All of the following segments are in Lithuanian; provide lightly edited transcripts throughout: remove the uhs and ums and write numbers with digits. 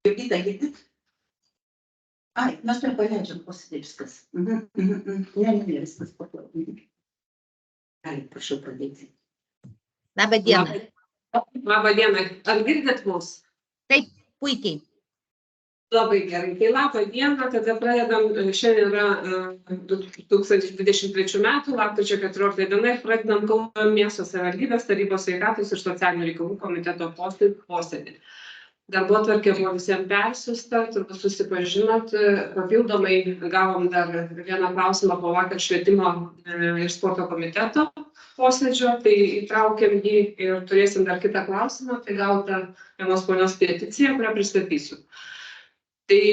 Jurgita, girdit? Ai, mes tuoj paleidžiam posėdį viskas. Ne, viskas po to. Galit, prašau pradėti. Labą dieną. Labą dieną. Ar girdit mus? Taip, puikiai. Labai gerai. Tai labą dieną, tada pradedam. Šiandien yra 2023 metų, lapkričio 14 diena ir pradedam Kauno miesto savivaldybės tarybos sveikatos ir socialinių reikalų komiteto posėdį. Darbotvarkė buvo visiems persiųsta, turbūt susipažinot. Papildomai gavom dar vieną klausimą po vakar švietimo ir sporto komiteto posėdžio, tai įtraukėm jį ir turėsim dar kitą klausimą, tai gauta vienos ponios peticija, kurią pristatysiu. Tai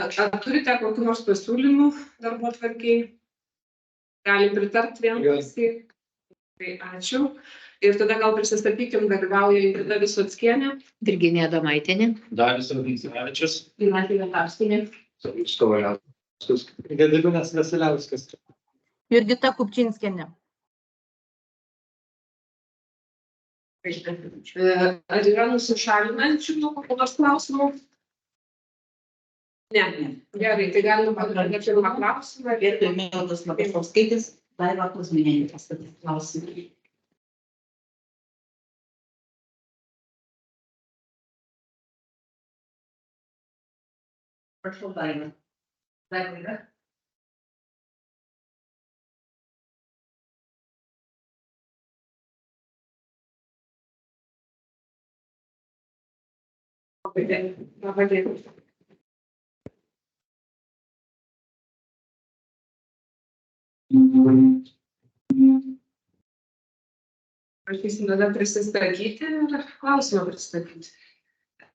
ar turite kokių nors pasiūlymų darbotvarkei? Galim pritarti vienas? Tai ačiū. Ir tada gal prisistatykim, dalyvauja Ingrida Visockienė. Virginija Adomaitienė. Darius Radzycevičius. Jūratė Vetarskienė. Saulius Kavaliauskas. Gediminas Vasiliauskas. Jurgita Kupčinskienė. Ar yra nusišalinančių nuo kokių nors klausimų? Ne. Gerai, tai galime pradėti pirmą klausimą. Vietoj Mildos Labašauskaitės, Daiva Kuzminienė pastatys klausimą. Prašau, Daiva. Daiva yra? Labą dieną. Prašysim tada prisistatyti ir klausimą pristatyti.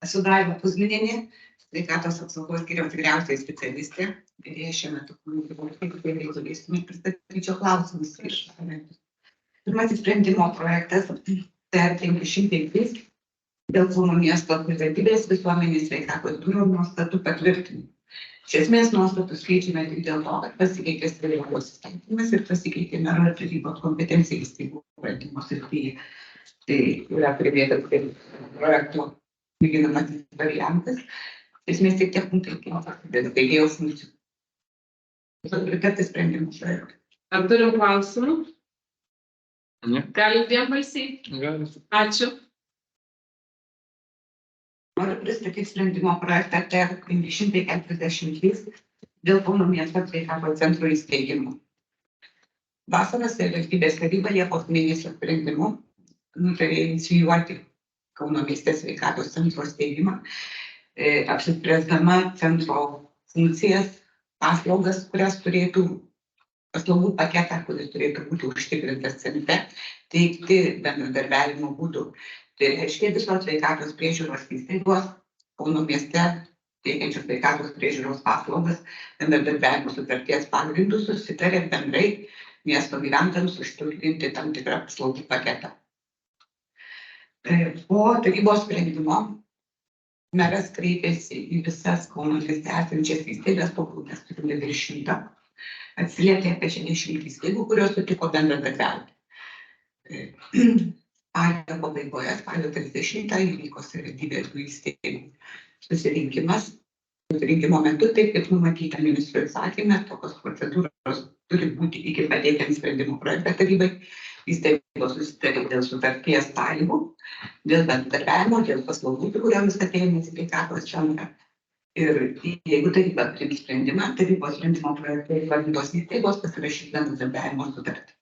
Esu Daiva Kuzminienė, sveikatos apsaugos skyriaus vyriausioji specialistė. Ir šiuo metu pristatyčiau klausimus. Pirmasis sprendimo projektas TR503 dėl Kauno miesto savivaldybės visuomenės sveikatos biuro nuostatų patvirtinimo. Iš esmės nuostatų keičiame tik dėl to, kad pasikeitė savivaldos įstatymas ir pasikeitė mero ir tarybos kompetencija įstaigų valdymo srityje. Tai yra pridėta prie projekto lyginamasis variantas. Iš esmės tik tiek punktai dėl steigėjo funkcijų. Pritarti sprendimų projektui. Ar turim klausimų? Ne. Galim vienbalsiai? Galim. Ačiū. Noriu pristatyti sprendimo projektą TR543 dėl Kauno miesto sveikatos centro įsteigimo. Vasarą savivaldybės taryba Liepos mėnesio sprendimu nutarė inicijuoti Kauno mieste sveikatos centro steigimą, apsispręsdama centro funkcijas, paslaugas, kurias turėtų, paslaugų paketą, kuris turėtų būti užtikrintas centre, teikti bendradarbiavimo būdu. Tai reiškia visos sveikatos priežiūros įstaigos Kauno mieste teikiančios sveikatos priežiūros paslaugas bendradarbiavimo sutarties pagrindų susitarė bendrai miesto gyventojams užtikrinti tam tikrą paslaugų paketą. Po tarybos sprendimo meras kreipėsi į visas Kauno mieste esančias įstaigas, po kurių mes turime virš 100, atsiliepė apie 60 įstaigų, kurios sutiko bendradarbiauti. Spalio pabaigoje, spalio 30 įvyko savivaldybės įstaigų susirinkimas. Susirinkimo metu, taip kaip numatyta ministro įsakyme, tokios procedūros turi būti iki pateikiant sprendimo projektą tarybai. Įstaigos susitarė dėl sutarties sąlygų, dėl bendradarbiavimo, dėl paslaugų, kuriomis atėjome į sveikatos centrą. Ir jeigu taryba priims sprendimą, tarybos sprendimo projektai valdytos įstaigos pasirašys bendradarbiavimo sutartį.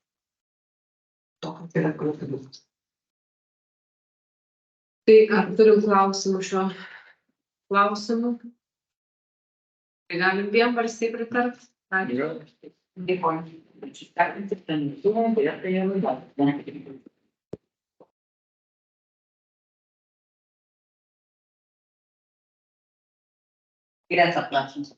Tokios yra procedūros. Tai ar turim klausimų šiuo klausimu? Tai galim vienbalsiai pritarti? Ačiū. Dėkoju. Greta klausimus.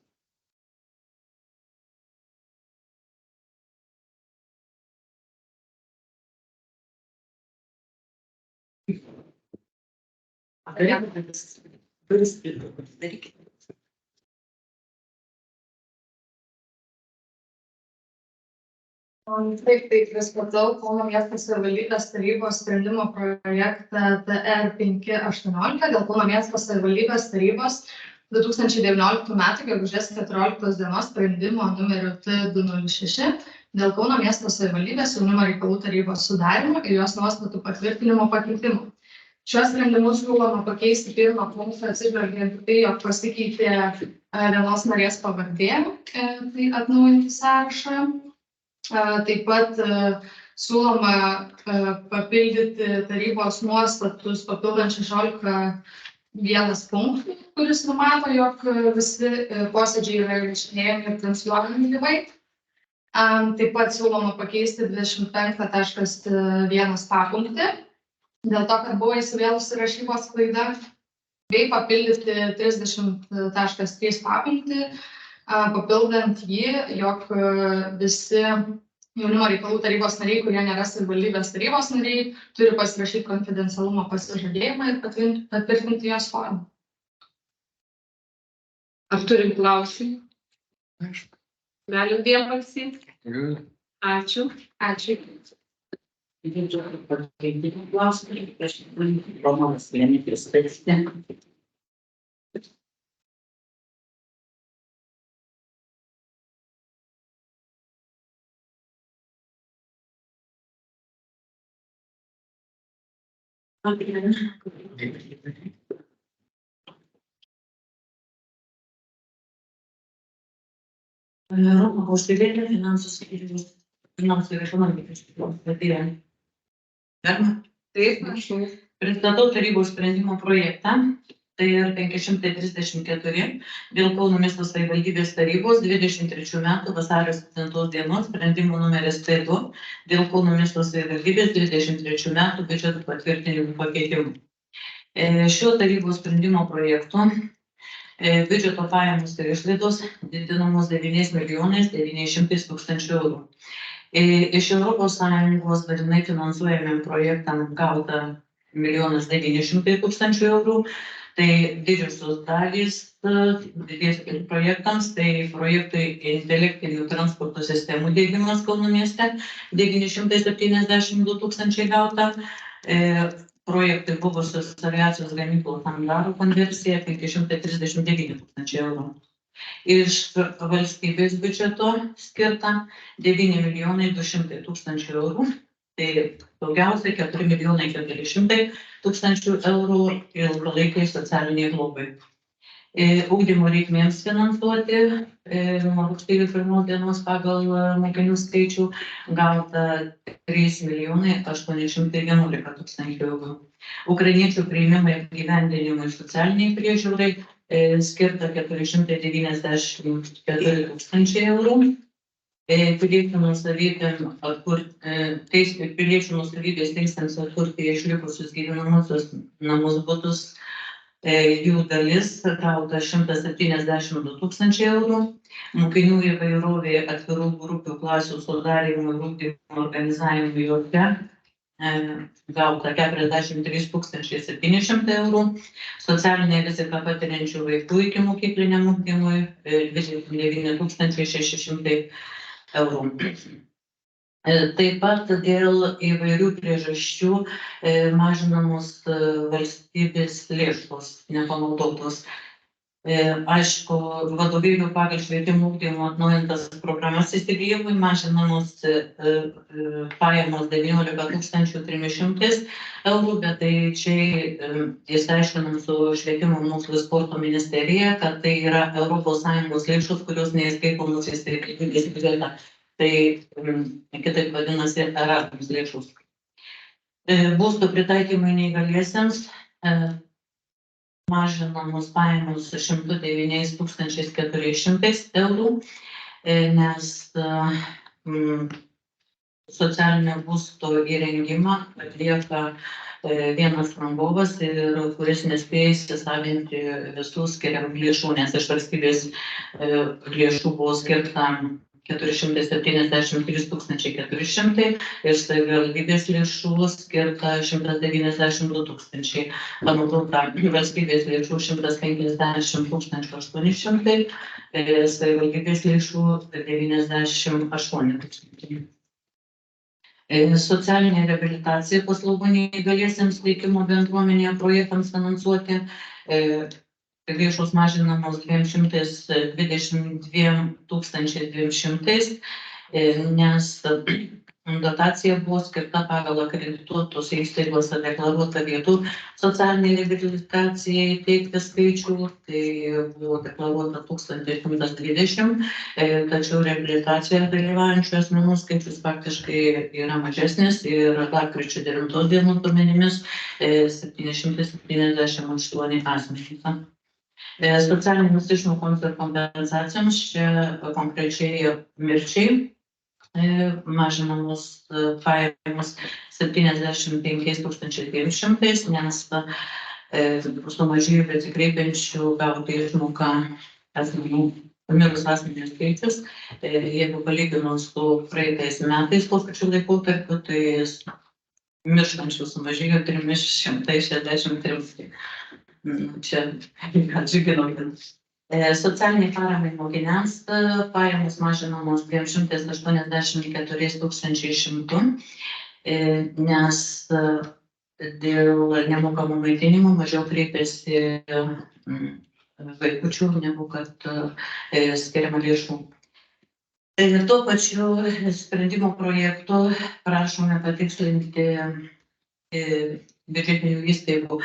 Taip, pristatau Kauno miesto savivaldybės tarybos sprendimo projektą TR518 dėl Kauno miesto savivaldybės tarybos 2019 m. gegužės 14 dienos sprendimo numeriu T206 dėl Kauno miesto savivaldybės jaunimo reikalų tarybos sudarimo ir jos nuostatų patvirtinimo pakeitimų. Šiuos sprendimus siūloma pakeisti pirmą punktą atsižvelgiant į tai, jog pasikeitė vienos narės pavardė, tai atnaujinti sąrašą. Taip pat siūloma papildyti tarybos nuostatus, papildant 16.1 punktą, kuris numato, jog visi posėdžiai yra įrašinėjami ir transliuojami gyvai. Taip pat siūloma pakeisti 25.1 papunktį, dėl to, kad buvo įsivėlusi rašybos klaida, bei papildyti 30.3 papunktį, papildant jį, jog visi jaunimo reikalų tarybos nariai, kurie nėra savivaldybės tarybos nariai, turi pasirašyti konfidencialumo pasižadėjimą ir patvirtinti jos formą. Ar turim klausimų? Galim vienbalsiai? Ačiū. Ačiū. Pagrindinių klausimų, aš Romanas vieni pristatyti. Roma Kauštelėlė, finansų ir ekonomikos patyrė. Taip, prašau. Pristatau tarybos sprendimo projektą, tai yra 534 dėl Kauno miesto savivaldybės tarybos 23 metų vasario 7 dienos sprendimo numeris T2 dėl Kauno miesto savivaldybės 23 metų biudžeto patvirtinimų pakeitimų. Šio tarybos sprendimo projektu biudžeto pajamos ir išlaidos didinamos 9.900.000 eurų. Iš ES dalinai finansuojamiem projektam gauta 1.900.000 eurų. Tai didžiosios dalys didiesiems projektams, tai projektui intelektinių transporto sistemų diegimas Kauno mieste 972.000 gauta. Projektui buvusios aviacijos gamyklos hangarų konversija 539.000 eurų. Iš valstybės biudžeto skirta 9.200.000 eurų. Tai daugiausiai 4.400.000 eurų ilgalaikiai socialiniai globai. Ugdymo reikmėms finansuoti nuo rugsėjo 1 dienos pagal mokinių skaičių gauta 3.811.000 eurų. Ukrainiečių priėmimai ir įgyvendinimui socialiniai priežiūrai skirta 494.000 eurų. Piliečių nuosavybės teisėms atkurti išlikusius gyvenamosios namus butus, jų dalis gauta 172.000 eurų. Mokinių įvairovė atvirų grupių klasių sudarymo ir ugdymo organizavimui juose gauta 43.700 eurų. Socialinė rizika patiriančių vaikų ikimokykliniam ugdymui 29.600 eurų. Taip pat dėl įvairių priežasčių mažinamos valstybės lėšos nepanaudotos. Aišku, vadovėlių pagal švietimo ugdymo atnaujintas programas įsigijimui mažinamos pajamos 19.300 eurų, bet tai čia išsiaiškinam su švietimo mokslo ir sporto ministerija, kad tai yra ES lėšos, kurios neįskaitomos į savivaldybės biudžetą. Tai kitaip vadinasi Erasmus lėšos. Būsto pritaikymui neįgaliesiems mažinamos pajamos 109.400 eurų, nes socialinio būsto įrengimą atlieka vienas rangovas, kuris nespėja įsisavinti visų skiriamų lėšų, nes iš valstybės lėšų buvo skirta 473.400 ir savivaldybės lėšų skirta 192.000. Panaudota valstybės lėšų 150.800, savivaldybės lėšų 98.000. Socialinė reabilitacija paslaugų neįgaliesiems teikimo bendruomenėje projektams finansuoti. Lėšos mažinamos 222 200, nes dotacija buvo skirta pagal akredituotos įstaigose deklaruotą vietų socialiniai reabilitacijai teikti skaičių. Tai buvo deklaruota 1120, tačiau reabilitacijoje dalyvaujančių asmenų skaičius faktiškai yra mažesnis ir lapkričio 9 dienos duomenimis 778 asmenys. Socialinėms išmokoms ir kompensacijoms čia konkrečiai mirčiai mažinamos pajamos 75 200, nes sumažėjo besikreipiančių gauti išmoką asmenų, mirus asmenų skaičius. Jeigu palyginus su praeitais metais po pačiu laikotarpiu, tai mirštančių sumažėjo 363. Čia džiugino. Socialiniai paramai mokiniams pajamos mažinamos 284 100, nes dėl nemokamų maitinimų mažiau kreipiasi vaikučių, negu kad skiriama lėšų. Tuo pačiu sprendimo projektu prašome patikslinti biudžetinių įstaigų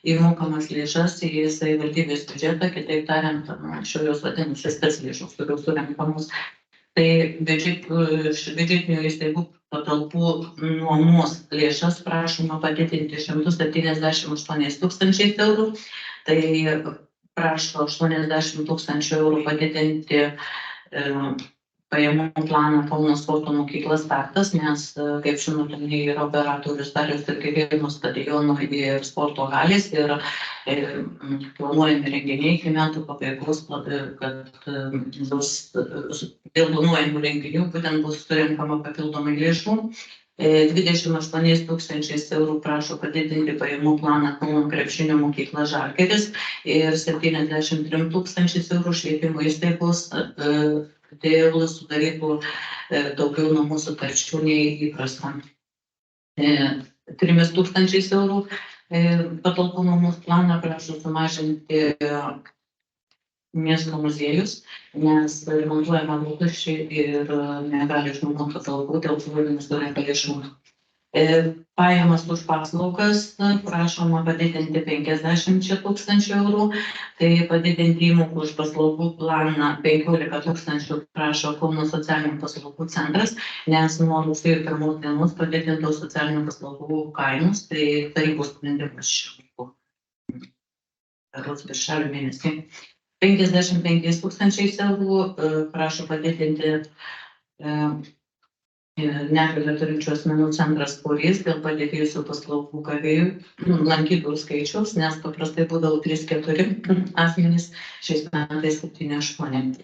įmokamas lėšas į savivaldybės biudžetą, kitaip tariant, anksčiau jos vadinasi spec lėšos, kurios surenkamos. Tai biudžetinių įstaigų patalpų nuomos lėšas prašoma padidinti 178 000 eurų. Tai prašo 80 000 eurų padidinti pajamų planą Kauno sporto mokyklos startas, nes, kaip žinote, yra operatorius Dariaus ir Girėno stadiono ir sporto halės ir planuojami renginiai iki metų pabaigos, kad bus dėl planuojamų renginių būtent bus surenkama papildomai lėšų. 28 000 eurų prašo padidinti pajamų planą Kauno krepšinio mokykla Žalgiris ir 73 000 eurų švietimo įstaigos dėl sudarytų daugiau namų sutarčių nei įprasta. 3 000 eurų patalpų namų planą prašo sumažinti miesto muziejus, nes remontuojama lūkesčiai ir negali išnuomoti patalpų dėl civilinės surenka lėšų. Pajamas už paslaugas prašoma padidinti 50 000 eurų, tai padidinti įmokų už paslaugų planą 15 000 prašo Kauno socialinių paslaugų centras, nes nuo rugsėjo 1 dienos padidintos socialinių paslaugų kainos, tai tarybos sprendimas šių birželio mėnesį. 55 000 eurų prašo padidinti negalią turinčių asmenų centras Porys dėl padidėjusių paslaugų gavėjų lankytojų skaičiaus, nes paprastai būdavo 3-4 asmenys, šiais metais 7-8.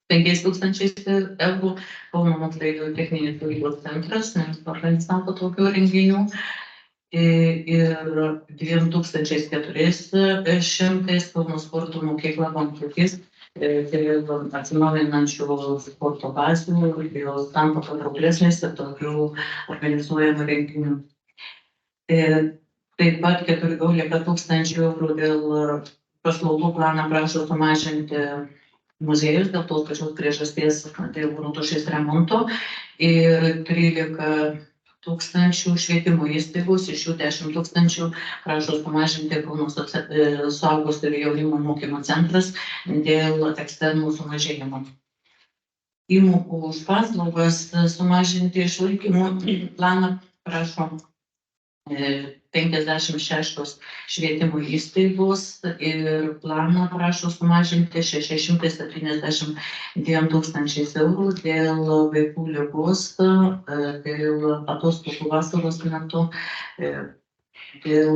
5 000 eurų Kauno moksleivių techninės laivybos centras, nes organizavo tokių renginių. Ir 2400 Kauno sporto mokykla Bankrutys dėl atsinaujinančių sporto bazių, jos tampa patrauklesnės ir tokių organizuojamų renginių. Taip pat 14 000 eurų dėl paslaugų planą prašo sumažinti muziejus dėl tos pačios priežasties dėl rotušės remonto ir 13 000 švietimo įstaigos, iš jų 10 000 prašo sumažinti Kauno suaugusių ir jaunimo mokymo centras dėl eksternų sumažėjimo. Įmokų už paslaugas sumažinti išlaikymo planą prašo 56 švietimo įstaigos ir planą prašo sumažinti 672 000 eurų dėl vaikų ligos, dėl atostogų vasaros metu, dėl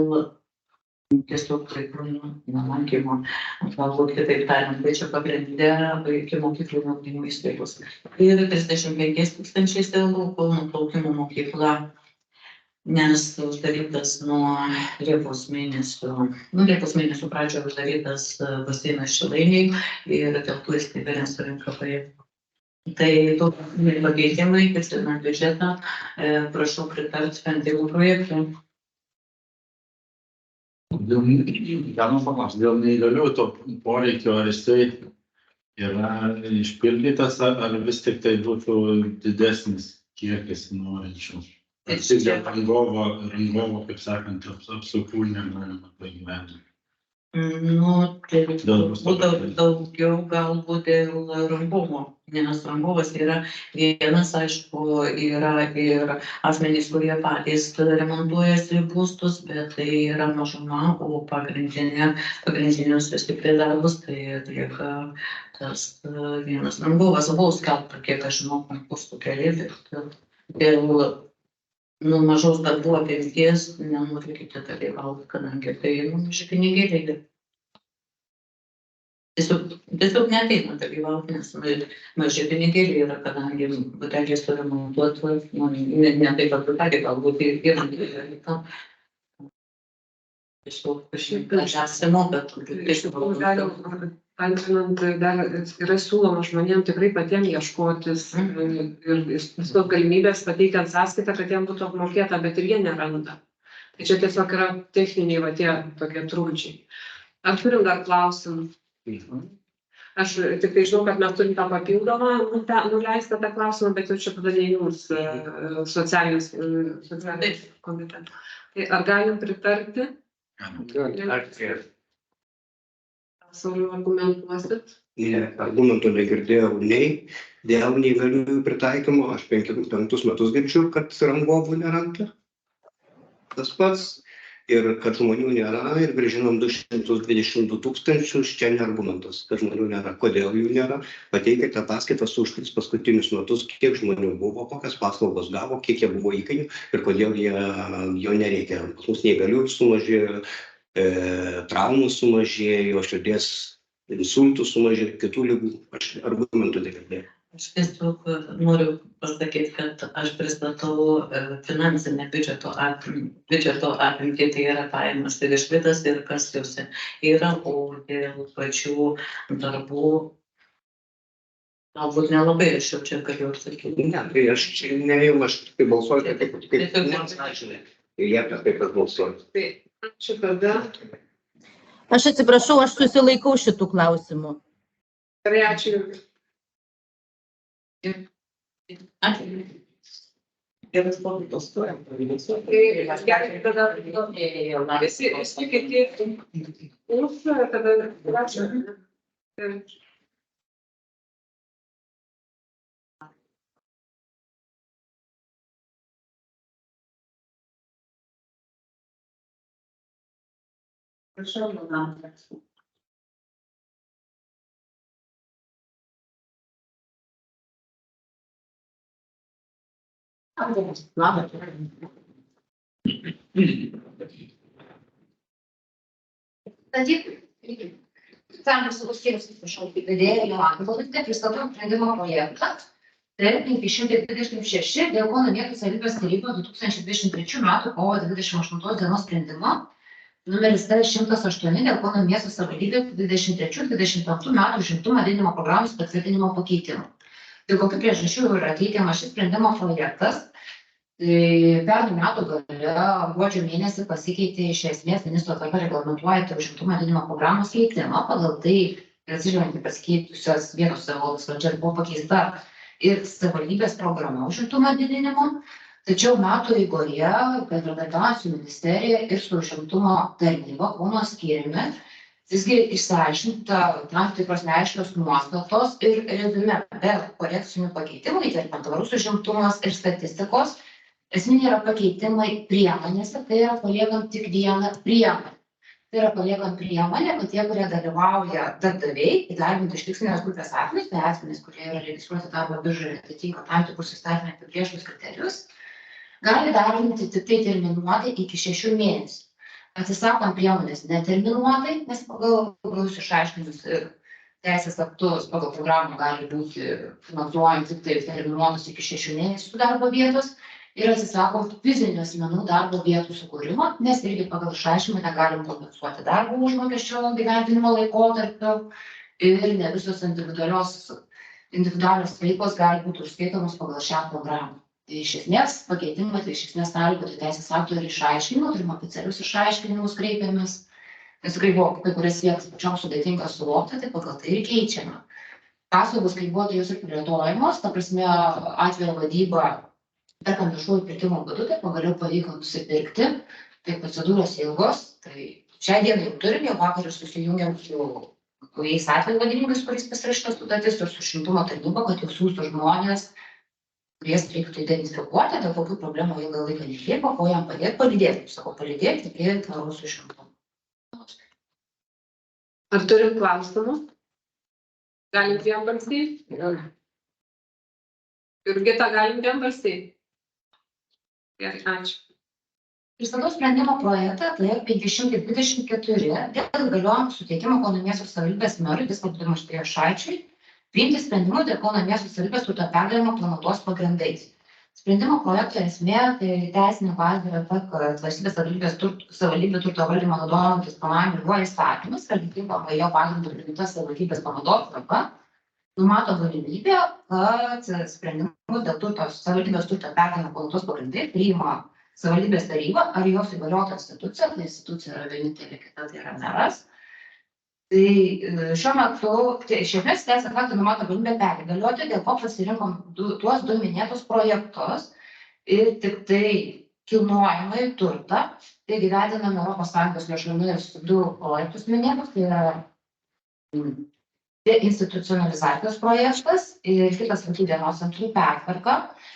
tiesiog vaikų lankymo, galbūt kitaip tariant, tai čia pagrindė iki mokyklų ugdymo įstaigos. Ir 35 000 eurų Kauno plaukimo mokykla, nes uždarytas nuo Liepos mėnesio pradžioje uždarytas baseinas Šilainiai ir dėl to jis nesurenka pajamų. Tai tokie pakeitimai, tikslinant biudžetą, prašau pritarti sprendimų projektui. Galima paklausti, dėl neįgaliųjų to poreikio, ar jisai yra išpildytas, ar vis tik tai būtų didesnis kiekis norinčių? Ar tik dėl rangovo, kaip sakant, apsukų negalima pagyventi? Nu, tai daugiau galbūt dėl rangovo, nes rangovas yra vienas, aišku, yra ir asmenys, kurie patys remontuojasi būstus, bet tai yra mažuma, o pagrindinius vis tik tai darbus, tai atlieka tas vienas rangovas. Buvo skelbta, kiek aš žinau, konkursų keli, bet dėl mažos darbų apimties nenori dalyvauti, kadangi tai maži pinigėliai. Tiesiog neateina dalyvauti, nes maži pinigėliai yra, kadangi butelį suremontuoti, ne taip pat butelį, galbūt ir yra. Tiesiog kažkaip nesimoka. Antrinant, dar yra siūloma žmonėms tikrai patiems ieškotis ir visos galimybės pateikiant sąskaitą, kad jiems būtų apmokėta, bet ir jie neranda. Tai čia tiesiog yra techniniai tie tokie trukdžiai. Ar turim dar klausimų? Aš tik tai žinau, kad mes turim tą papildomą nuleistą tą klausimą, bet jau čia tada ne jums socialinis komitetas. Tai ar galim pritarti? Sauliau, argumentuosit? Ne, argumentų negirdėjau nei dėl neįgaliųjų pritaikymo. Aš 5 metus girdžiu, kad rangovų neranda. Tas pats. Ir kad žmonių nėra ir grąžinom 222 000, čia ne argumentas, kad žmonių nėra. Kodėl jų nėra? Pateikite ataskaitas už 3 paskutinius metus, kiek žmonių buvo, kokias paslaugos gavo, kiek jie buvo įkainių ir kodėl jo nereikia. Pas mus neįgaliųjų sumažėjo, traumų sumažėjo, širdies insultų sumažėjo, kitų ligų. Aš argumentų negirdėjau. Aš tiesiog noriu pasakyti, kad aš pristatau finansinę biudžeto apimtį, tai yra pajamas ir išlaidas ir kas juose yra, o dėl pačių darbų galbūt nelabai aš jau čia galiu atsakyti. Ne, tai aš tai balsuoju, kaip nesažinė. Ir jie taip pat balsuoju. Tai ačiū tada. Aš atsiprašau, aš susilaikau šitų klausimų. Gerai, ačiū. Ačiū. Ir aš balsuoju. Gerai, tada visi kiti už, tada ačiū. Prašau, Jolanta. Labas. Socialinės saugos skyrius, prašau, vedėja Jolanta Balutė, pristatau sprendimo projektą. Tai 526 dėl Kauno miesto savivaldybės tarybos 2023 metų kovo 28 dienos sprendimo. Numeris 108 dėl Kauno miesto savivaldybės 23-25 metų užimtumo didinimo programos patvirtinimo pakeitimų. Dėl kokių priežasčių yra teikiamas šis sprendimo projektas. Pernai metų gale gruodžio mėnesį pasikeitė iš esmės ministro tvarka reglamentuojantį užimtumo didinimo programos keitimą. Pagal tai, atsižvelgiant į pasikeitusios vietos savivaldos valdžia, buvo pakeista ir savivaldybės programa užimtumo didinimo. Tačiau metų eigoje, bendradarbiaujant su ministerija ir su užimtumo tarnyba Kauno skyriumi, visgi išsiaiškinta tam tikros neaiškios nuostatos ir rezume be korekcinių pakeitimų, įterpiant tvarus užimtumas ir statistikos. Esminiai yra pakeitimai priemonėse, tai yra paliekant tik vieną priemonę. Tai yra paliekant priemonę, kad tie, kurie dalyvauja darbdaviai, įdarbinti iš tikslinės grupės asmenys, tai asmenys, kurie yra registruoti darbo biržoje, atitinka tam tikrus įstatymai apibrėžtus kriterijus, gali darbinti tik tai terminuotai iki 6 mėnesių. Atsisakant priemonės neterminuotai, nes pagal išaiškinimus ir teisės aktus pagal programą gali būti finansuojant tik tai terminuotus iki 6 mėnesių darbo vietos ir atsisakant fizinių asmenų darbo vietų sukūrimo, nes irgi pagal išaiškinimą negalim kompensuoti darbo užmokesčio gyventinimo laikotarpio ir ne visos individualios individualios veiklos gali būti užskaitomos pagal šią programą. Tai iš esmės pakeitimai, tai iš esmės gali būti teisės aktų ir išaiškinimų, turim oficialius išaiškinimus kreipiamės. Nes tikrai buvo kai kurias vietas pačiom sudėtinga suvokti, tai pagal tai ir keičiame. Paslaugos, kai buvo tai jos ir plėtojamos, ta prasme atvejo vadyba perkant viešųjų pirkimų būdu, tai pagaliau pavyko nusipirkti, tai procedūros ilgos, tai šią dieną jau turim, jau vakar susijungiam su jais atvejo vadybininkais, kuris pasirašytas sutartis ir su užimtumo tarnyba, kad jau siųstų žmonės, kuries reiktų identifikuoti, dėl kokių problemų ilgą laiką nedirba, o jam padėti palydėti, sakau, palydėti iki tvaraus užimtumo. Ar turim klausimų? Galim vienbalsiai? Jurgita, galim vienbalsiai? Gerai, ačiū. Pristatau sprendimo projektą, tai 524 dėl įgaliojimų suteikimo Kauno miesto savivaldybės merui Visvaldo Matijošaičiui priimti sprendimus dėl Kauno miesto savivaldybės turto perdavimo planuotos pagrindais. Sprendimo projekto esmė, tai teisinė bazė yra ta, kad valstybės savivaldybių turto valdymo naudojantis planavimo buvo įstatymas, kad atitinkamai jo pagrindu priimta savivaldybės panaudoto tvarka numato galimybę, kad sprendimus dėl savivaldybės turto perdavimo planuotos pagrindai priima savivaldybės taryba ar jos įgaliota institucija, tai institucija yra vienintelė kita, tai yra meras. Tai šiuo metu, iš esmės teisės aktai numato galimybę pergalioti, dėl ko pasirinkom tuos du minėtus projektus ir tik tai kilnojamąjį turtą, tai gyvendiname ES lėšomis du projektus minėtus, tai yra deinstitucionalizacijos projektas ir kitas vaikų dienos centrų pertvarka.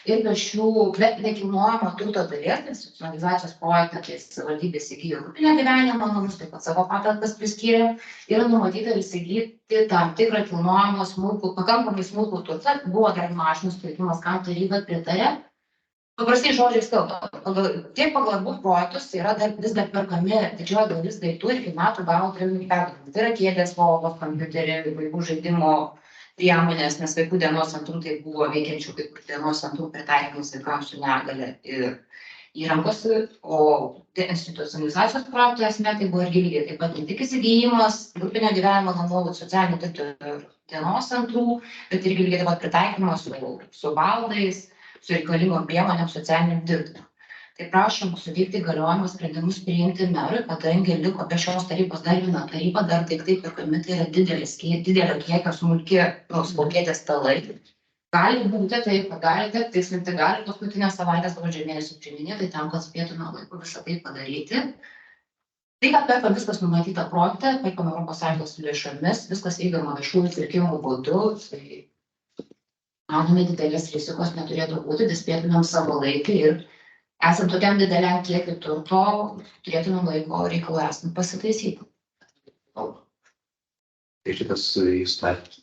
Ir be šių nekilnojamo turto dalies institucionalizacijos projektą, tai savivaldybė įsigijo grupinio gyvenimo namus, taip pat savo patalpas priskyrė, yra numatyta įsigyti tam tikrą kilnojamą smulkų, pakankamai smulkų turtą, buvo dar mažinus pirkimas, kam taryba pritarė. Paprastai žodžiais tiek pagal abu projektus yra vis dar perkami didžioji dalis daiktų ir iki metų galo turime perduoti. Tai yra kėdės, lovos, kompiuteriai, vaikų žaidimo priemonės, nes vaikų dienos centrų tai buvo veikiančių kaip dienos centrų pritaikymas vaikams su negale ir įrangos, o institucionalizacijos projekto esmė tai buvo irgi lygiai taip pat ne tik įsigijimas, grupinio gyvenimo namų, socialinių dienos centrų, bet irgi lygiai taip pat pritaikymas su baldais, su reikalingom priemonėm socialiniam dirbti. Tai prašom suteikti įgaliojimus sprendimus priimti merui, kadangi liko be šios tarybos dar viena taryba, dar daiktai perkami, tai yra didelio kiekio smulkėtės stalai. Gali būti taip, kad galite tikslinti, gali paskutinės savaitės gruodžio mėnesį priminėti, tam, kad spėtume laiku visą tai padaryti. Tai, kad perkam viskas numatyta projekte, perkam ES lėšomis, viskas vykdoma viešųjų pirkimų būdu, tai manome didelės rizikos neturėtų būti, spėtumėm savo laiką ir esant tokiam dideliam kiekiu turto, turėtumėm laiko reikalų esant pasitaisyti. Tai šitas įstatymas.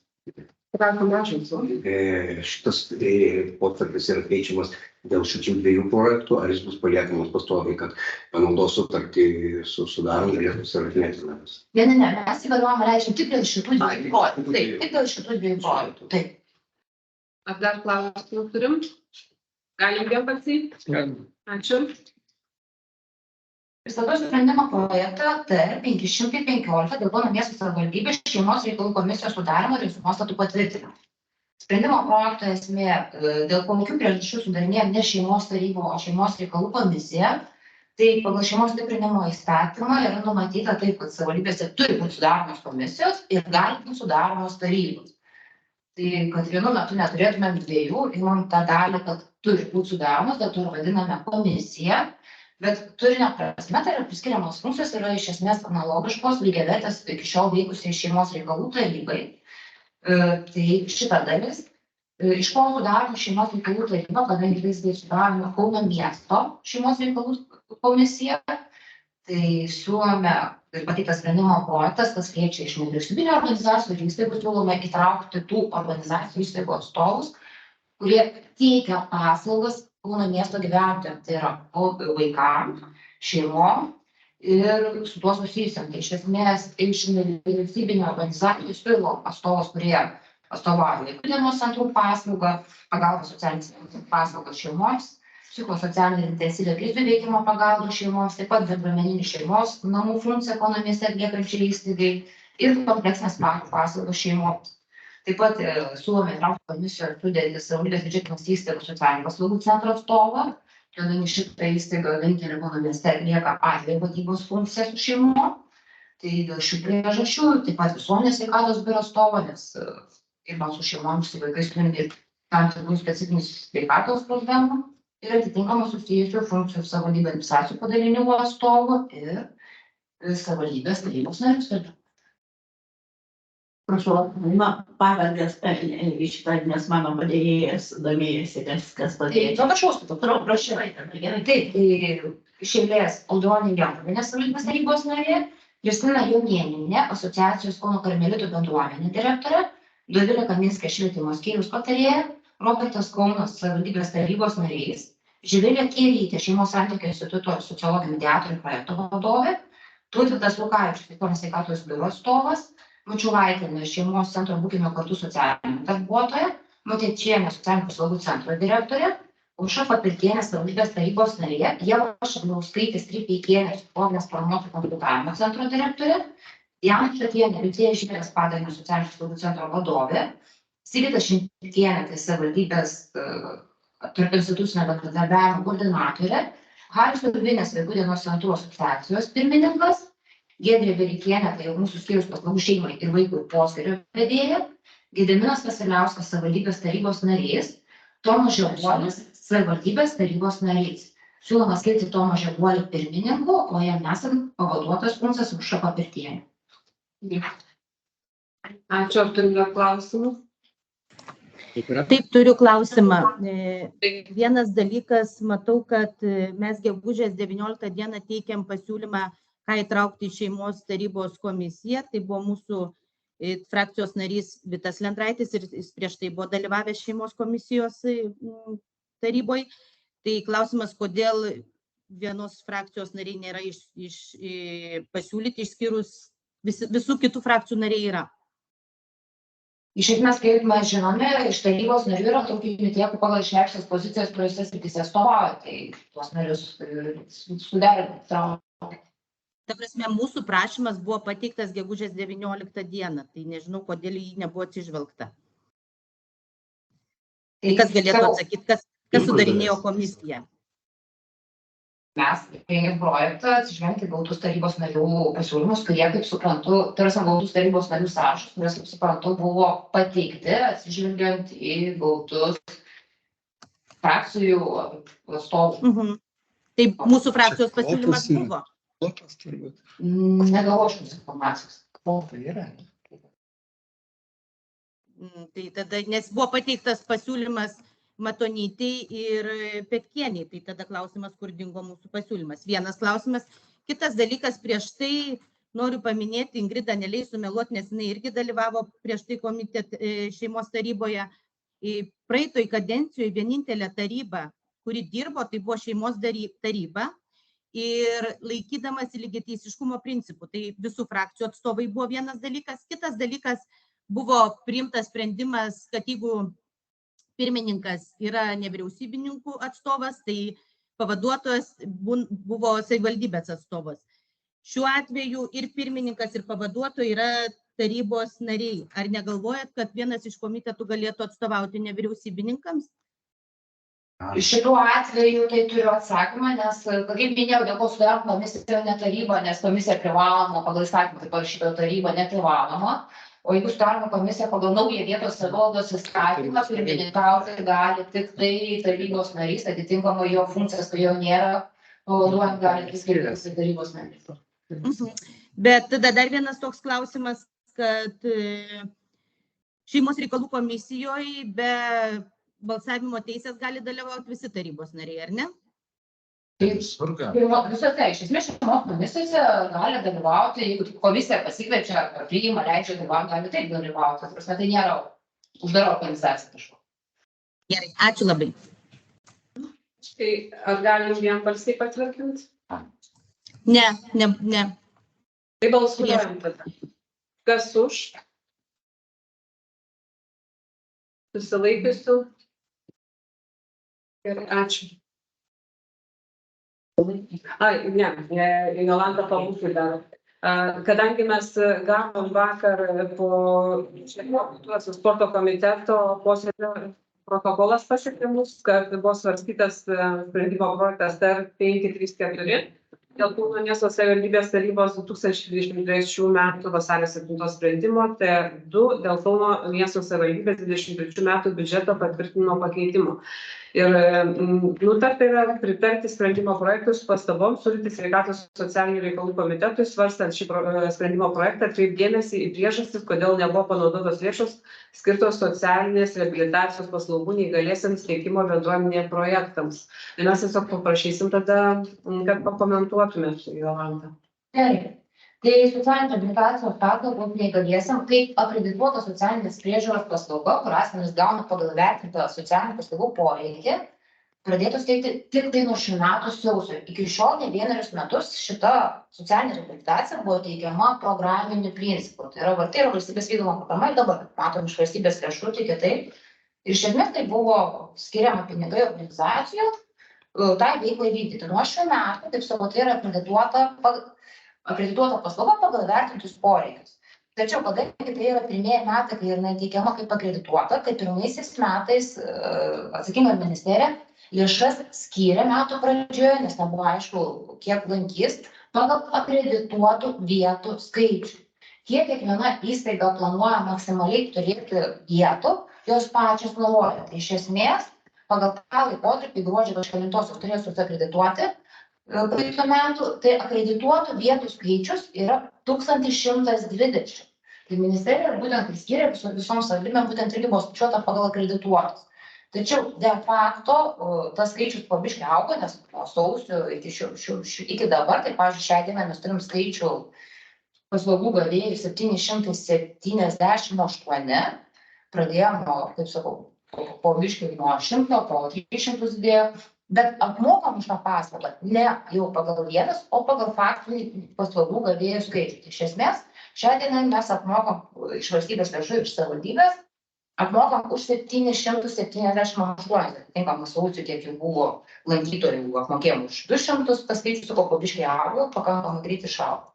Šitas potvarkis yra keičiamas dėl šitų dviejų projektų, ar jis bus paliekamas pastoviai, kad panaudos sutartį sudarant galėtus ir atmetinamas? Ne, mes įgaliojimą leidžiam tik dėl šitų dviejų projektų. Taip, tik dėl šitų dviejų projektų. Taip. Ar dar klausimų turim? Galim vienbalsiai? Ačiū. Pristatau sprendimo projektą TR 515 dėl Kauno miesto savivaldybės šeimos reikalų komisijos sudarymo ir visų nuostatų patvirtinimo. Sprendimo projekto esmė, dėl kokių priežasčių sudarinėja ne šeimos taryba, o šeimos reikalų komisija, tai pagal šeimos stiprinimo įstatymą yra numatyta taip, kad savivaldybėse turi būti sudaromos komisijos ir gali būti sudaromos tarybos. Tai, kad vienu metu neturėtumėm dviejų, imam tą dalį, kad turi būti sudaromos, dėl to ir vadiname komisiją, bet turinio prasme, tai yra priskiriamos funkcijos, yra iš esmės analogiškos lygiavertės iki šiol veikusiai šeimos reikalų tarybai. Tai šita dalis, iš ko sudaroma šeimos reikalų taryba, kadangi vis tai sudaroma Kauno miesto šeimos reikalų komisija, tai siūlome ir pateiktas sprendimo projektas, kas liečia iš nevyriausybinių organizacijų ir įstaigų, siūlome įtraukti tų organizacijų įstaigų atstovus, kurie teikia paslaugas Kauno miesto gyventojams, tai yra vaikams, šeimom ir su tuo susijusiam. Tai iš esmės iš nevyriausybinių organizacijų siūlom atstovus, kurie atstovauja vaikų dienos centrų paslaugą, pagalbą socialinės paslaugas šeimoms, psichosocialinį intensyvią krizių veikimo pagalbą šeimoms, taip pat bendruomeninį šeimos namų funkciją Kauno mieste atliekančiai įstaigai ir kompleksinės paslaugos šeimoms. Taip pat siūlome įtraukti komisijos sudėtį savivaldybės biudžetinės įstaigų socialinių paslaugų centro atstovą, kadangi šitą įstaigą vienintelė mano mieste atlieka atvejo vadybos funkciją su šeimom. Tai dėl šių priežasčių, taip pat visuomenės sveikatos biuro atstovą, nes dirba su šeimomis, su vaikais turinti tam tikrų specifinių sveikatos problemų ir atitinkamų susijusių funkcijų savivaldybių administracijų padalinių atstovų ir savivaldybės tarybos narius. Prašau, pavardės į šitą, nes mano padėjėjas domėjasi, kas padėjo. Prašau. Gerai, taip, tai iš eilės Audronė Jankuvienė, savivaldybės tarybos narė, Justina Jaunienė, asociacijos Kauno karmelitų bendruomenė direktorė, Dovilė Kaminskė švietimo skyriaus patarėja, Robertas Kaunas savivaldybės tarybos narys, Živilė Kielytė šeimos santykių instituto sociologijų mediatorių projekto vadovė, Tautvydas Lukavičius visuomenės sveikatos biuro atstovas, Mačiulaitienė šeimos centro Būkime kartu socialinė darbuotoja, Mateičienė socialinių paslaugų centro direktorė, Aušra Papiltienė savivaldybės tarybos narė, Ieva Šablauskaitė Stripeikienė psichologinės paramos ir konsultavimo centro direktorė, Diana Šatienė Liucėja Žydrės padalinio socialinių paslaugų centro vadovė, Sigita Šimtienė tai savivaldybės tarp institucinio bendradarbiavimo koordinatorė, Haris Urvinės vaikų dienos centrų asociacijos pirmininkas, Giedrė Berikienė, tai mūsų skyriaus paslaugų šeimai ir vaikų poskyrio vedėja, Gediminas Vasiliauskas savivaldybės tarybos narys, Tomas Žebuolis savivaldybės tarybos narys. Siūloma skirti Tomą Žebuolį pirmininku, o jam esant pavaduotojas funkcijas Aušra Papiltienė. Ačiū, ar turime klausimų? Taip, turiu klausimą. Vienas dalykas, matau, kad mes gegužės 19 dieną teikiam pasiūlymą, ką įtraukti į šeimos tarybos komisiją. Tai buvo mūsų frakcijos narys Vitas Lendraitis ir jis prieš tai buvo dalyvavęs šeimos komisijos taryboje. Tai klausimas, kodėl vienos frakcijos nariai nėra pasiūlyti, išskyrus visų kitų frakcijų nariai yra. Iš esmės, kaip mes žinome, iš tarybos narių yra taupyti tiek pagal išreikštas pozicijas, kuriuose srityse atstovauja, tai tuos narius suderinti. Ta prasme, mūsų prašymas buvo pateiktas gegužės 19 dieną, tai nežinau, kodėl jį nebuvo atsižvelgta. Tai kas galėtų atsakyti, kas sudarinėjo komisiją? Mes rengėm projektą, atsižvelgti gautus tarybos narių pasiūlymus, kurie, kaip suprantu, tarsi gautus tarybos narių sąrašus, kuriuos, kaip suprantu, buvo pateikti, atsižvelgiant į gautus frakcijų atstovų. Tai mūsų frakcijos pasiūlymas buvo. Negavočiau informacijos. Tai yra. Tai tada, nes buvo pateiktas pasiūlymas Matonytei ir Petkieniai, tai tada klausimas, kur dingo mūsų pasiūlymas. Vienas klausimas. Kitas dalykas, prieš tai noriu paminėti, Ingrida neleis sumeluoti, nes jinai irgi dalyvavo prieš tai šeimos taryboje. Praeitoj kadencijoje vienintelė taryba, kuri dirbo, tai buvo šeimos taryba ir laikydamas lygiateisiškumo principų. Tai visų frakcijų atstovai buvo vienas dalykas. Kitas dalykas, buvo priimtas sprendimas, kad jeigu pirmininkas yra nevyriausybininkų atstovas, tai pavaduotojas buvo savivaldybės atstovas. Šiuo atveju ir pirmininkas, ir pavaduotojai yra tarybos nariai. Ar negalvojat, kad vienas iš komitetų galėtų atstovauti nevyriausybininkams? Šituo atveju tai turiu atsakymą, nes, kaip minėjau, dėl ko sudaro komisija ne taryba, nes komisija privaloma, pagal įstatymą, taip parašyta taryba neprivaloma. O jeigu sudaroma komisija pagal naują vietos savivaldos įstatymą, pirmininkauti gali tik tai tarybos narys, atitinkamai jo funkcijas, kai jo nėra, pavaduojant gali priskirti tarybos narys. Bet tada dar vienas toks klausimas, kad šeimos reikalų komisijoje be balsavimo teisės gali dalyvauti visi tarybos nariai, ar ne? Visose, iš esmės, šeimos komisijose gali dalyvauti, jeigu komisija pasikviečia ar priima, leidžia dalyvauti, gali taip dalyvauti. Tai nėra uždara organizacija kažko. Gerai, ačiū labai. Tai ar galim vienbalsiai patvirtinti? Ne. Tai balsuojam tada. Kas už? Susilaikiusių? Gerai, ačiū. Ai, ne, Jolanta pabūkit dar. Kadangi mes gavom vakar po švietimo sporto komiteto posėdžio protokolas pasiekimus, kad buvo svarstytas sprendimo projektas TR534 dėl Kauno miesto savivaldybės tarybos 2023 metų vasario 7 sprendimo, T2 dėl Kauno miesto savivaldybės 2023 metų biudžeto patvirtinimo pakeitimo. Ir nutarta yra pritarti sprendimo projektus pastabom, siūlyti sveikatos socialinių reikalų komitetui, svarstant šį sprendimo projektą, atkreipdėmėsi į priežastis, kodėl nebuvo panaudotos lėšos skirtos socialinės reabilitacijos paslaugų neįgaliesiems teikimo bendruomenėje projektams. Ir mes tiesiog paprašysim tada, kad pakomentuotumėt, Jolanta. Gerai. Tai socialinės reabilitacijos paslaugos neįgaliesiam, kaip akredituota socialinės priežiūros paslauga, kur asmenys gauna pagal vertintą socialinių paslaugų poreikį, pradėtos teikti tik tai nuo šių metų sausio. Iki šiol ne vienerius metus šita socialinė reabilitacija buvo teikiama programiniu principu. Tai yra valstybės vykdoma programa ir dabar matom iš valstybės lėšų teikia taip. Ir iš esmės tai buvo skiriama pinigai organizacijų tai veiklai vykdyti. Nuo šių metų, kaip savo, tai yra akredituota paslauga pagal vertintus poreikius. Tačiau, kadangi tai yra pirmieji metai, kai jinai teikiama kaip akredituota, tai pirmaisiais metais atsakinga ministerija lėšas skyrė metų pradžioje, nes nebuvo aišku, kiek lankys, pagal akredituotų vietų skaičių. Kiek kiekviena įstaiga planuoja maksimaliai turėti vietų, jos pačios nurodo. Tai iš esmės, pagal tą laikotarpį gruodžio kažkelintosios turėjo susiakredituoti praeitų metų, tai akredituotų vietų skaičius yra 1120. Tai ministerija būtent skiria visoms savivaldybėms būtent irgi buvo skaičiuota pagal akredituotus. Tačiau de facto tas skaičius po biškį augo, nes nuo sausio iki dabar, tai pavyzdžiui, šią dieną mes turim skaičių paslaugų gavėjų 778, pradėjom nuo, kaip sakau, po biškį nuo 100, po 300 didėjo. Bet apmokam už tą paslaugą ne jau pagal vietas, o pagal faktinį paslaugų gavėjų skaičių. Tai iš esmės, šią dieną mes apmokam iš valstybės lėšų, iš savivaldybės, apmokam už 778. Tinkamą sausio, kiek jau buvo lankytojų, apmokėjom už 200, tas skaičius po biškį augo, pakankamai greitai išaugo.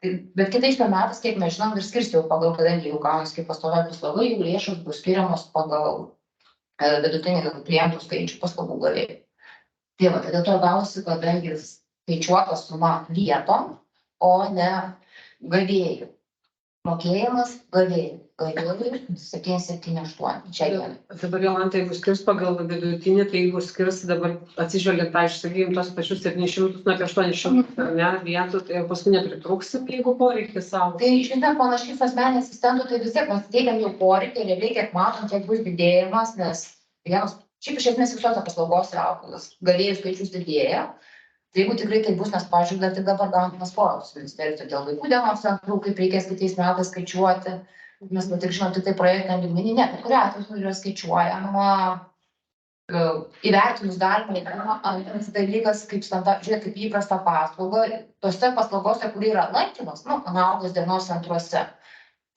Bet kitais metais, kiek mes žinom, ir skirs jau pagal, kadangi jau gaunasi kaip pastoviai paslauga, jų lėšos bus skiriamos pagal vidutinį klientų skaičių paslaugų gavėjų. Tai va, dėl to gausi, kadangi skaičiuota suma vietom, o ne gavėjų. Mokėjimas gavėjų. Gavėjų 778. Čia dieną. Dabar Jolanta, jeigu skirs pagal vidutinį, tai jeigu skirs dabar atsižvelgiant, sakykime, tos pačius 700 nuo 800 vietų, tai paskui nepritrūksim, jeigu poreikis savo. Tai iš esmės panašiai su asmeniniu asistentu, tai vis tiek mes teikiam jau poreikį, realiai kiek matom, kiek bus didėjimas, nes vienas. Šiaip iš esmės visose paslaugos gavėjų skaičius didėja. Tai jeigu tikrai tai bus, nes, pavyzdžiui, dar tik dabar gaunam paskolos ministerijos dėl vaikų dienos centrų, kaip reikės kitais metais skaičiuoti. Mes tik žinom, tai projektiniam lygmenį, ne, bet kuriuo atveju yra skaičiuojama įvertinus darbą. Antras dalykas, žiūrėt, kaip įprasta paslauga, tose paslaugose, kur yra lankymas, analogas dienos centruose.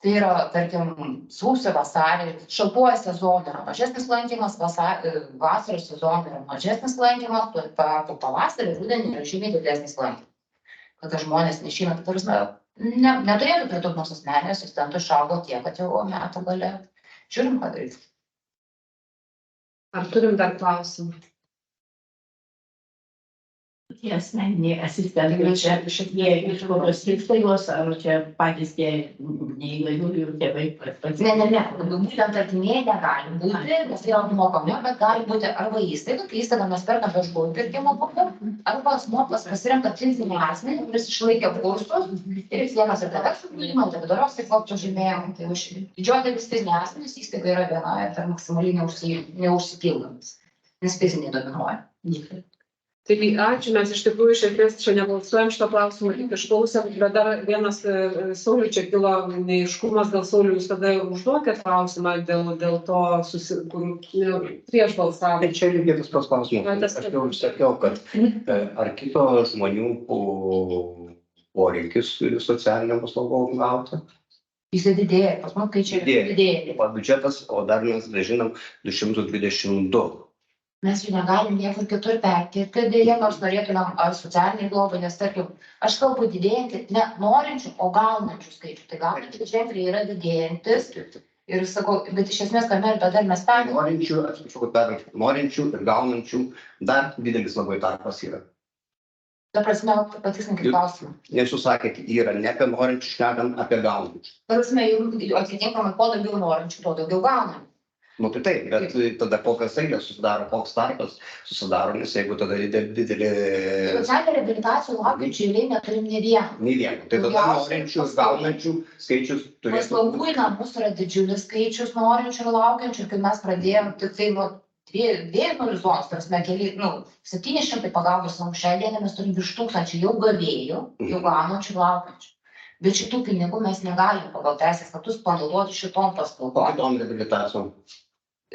Tai yra, tarkim, sausio, vasarį, šaltuoju sezonu yra mažesnis lankymas, vasaros sezonu yra mažesnis lankymas, pavasarį, rudenį yra žymiai didesnis lankymas. Kada žmonės neišeina, tai tarsi neturėtų prie nors asmeninio asistento išaugo tiek, kad jau metų gale. Žiūrim, ką daryti. Ar turim dar klausimų? Tie asmeniniai asistentai, čia šitie iš kokios įstaigos, ar čia patys tie neįgaliųjų tėvai? Ne. Būtent artimieji negali būti, nes tai yra apmokami, bet gali būti arba įstaiga, kai įstaiga mes perkam viešųjų pirkimo būdu, arba asmuo pasirenka fizinį asmenį, kuris išlaikė kursus ir sienas ir tavęs sugulymą, individualios veiklos pažymėjimą. Tai didžioji dalis fiziniai asmenys įstaiga yra viena ir dar maksimaliai neužsipildomas, nes fiziniai dominuoja. Tai ačiū, mes iš tikrųjų iš esmės čia nebalsuojam šito klausimą, tik išklausėm, bet dar vienas Sauliui čia kilo neaiškumas, gal Sauliui jūs tada užduokėt klausimą dėl to, prieš balsavimą. Tai čia lygiai tas pats klausimas. Aš jau sakiau, kad ar kito žmonių poreikis socialiniam paslaugom gauti? Jis didėja, pas mus skaičiai didėja. Biudžetas, o dar mes žinom 222. mes jų negalim niekur kitur perkelti, dėja, nors norėtumėm ar socialiniai globai, nes tarkim, aš kalbu didėjantį, ne norinčių, o gaunančių skaičių. Tai gaunančių ženkliai yra didėjantis. Ir sakau, bet iš esmės, kame ir dar mes perėmėm. Norinčių, atsiprašau, norinčių ir gaunančių dar didelis labai tarpas yra. Ta prasme, patikslinkit klausimą. Nes jūs sakėte, yra ne apie norinčių šnekant, apie gaunančių. Ta prasme, jeigu atitinkamai, kuo daugiau norinčių, tuo daugiau gaunam. Nu tai taip, bet tada kokias eilės susidaro, koks tarpas susidaro, nes jeigu tada didelį... Socialinė reabilitacijų laukiančių eilėj neturim ne vieną. Nei vieną. Tai tada norinčių ir gaunančių skaičius turėtų... Paslaugų į namus yra didžiulis skaičius norinčių ir laukiančių. Ir kai mes pradėjom tik tai nuo dviejų zonos, tarsi keli, 700 pagalbos namų šią dieną mes turim virš 1000 jau gavėjų, jau gaunančių ir laukiančių. Bet šitų pinigų mes negalim pagal teisės aktus panaudoti šitom paslaugom. Kitom reabilitacijom.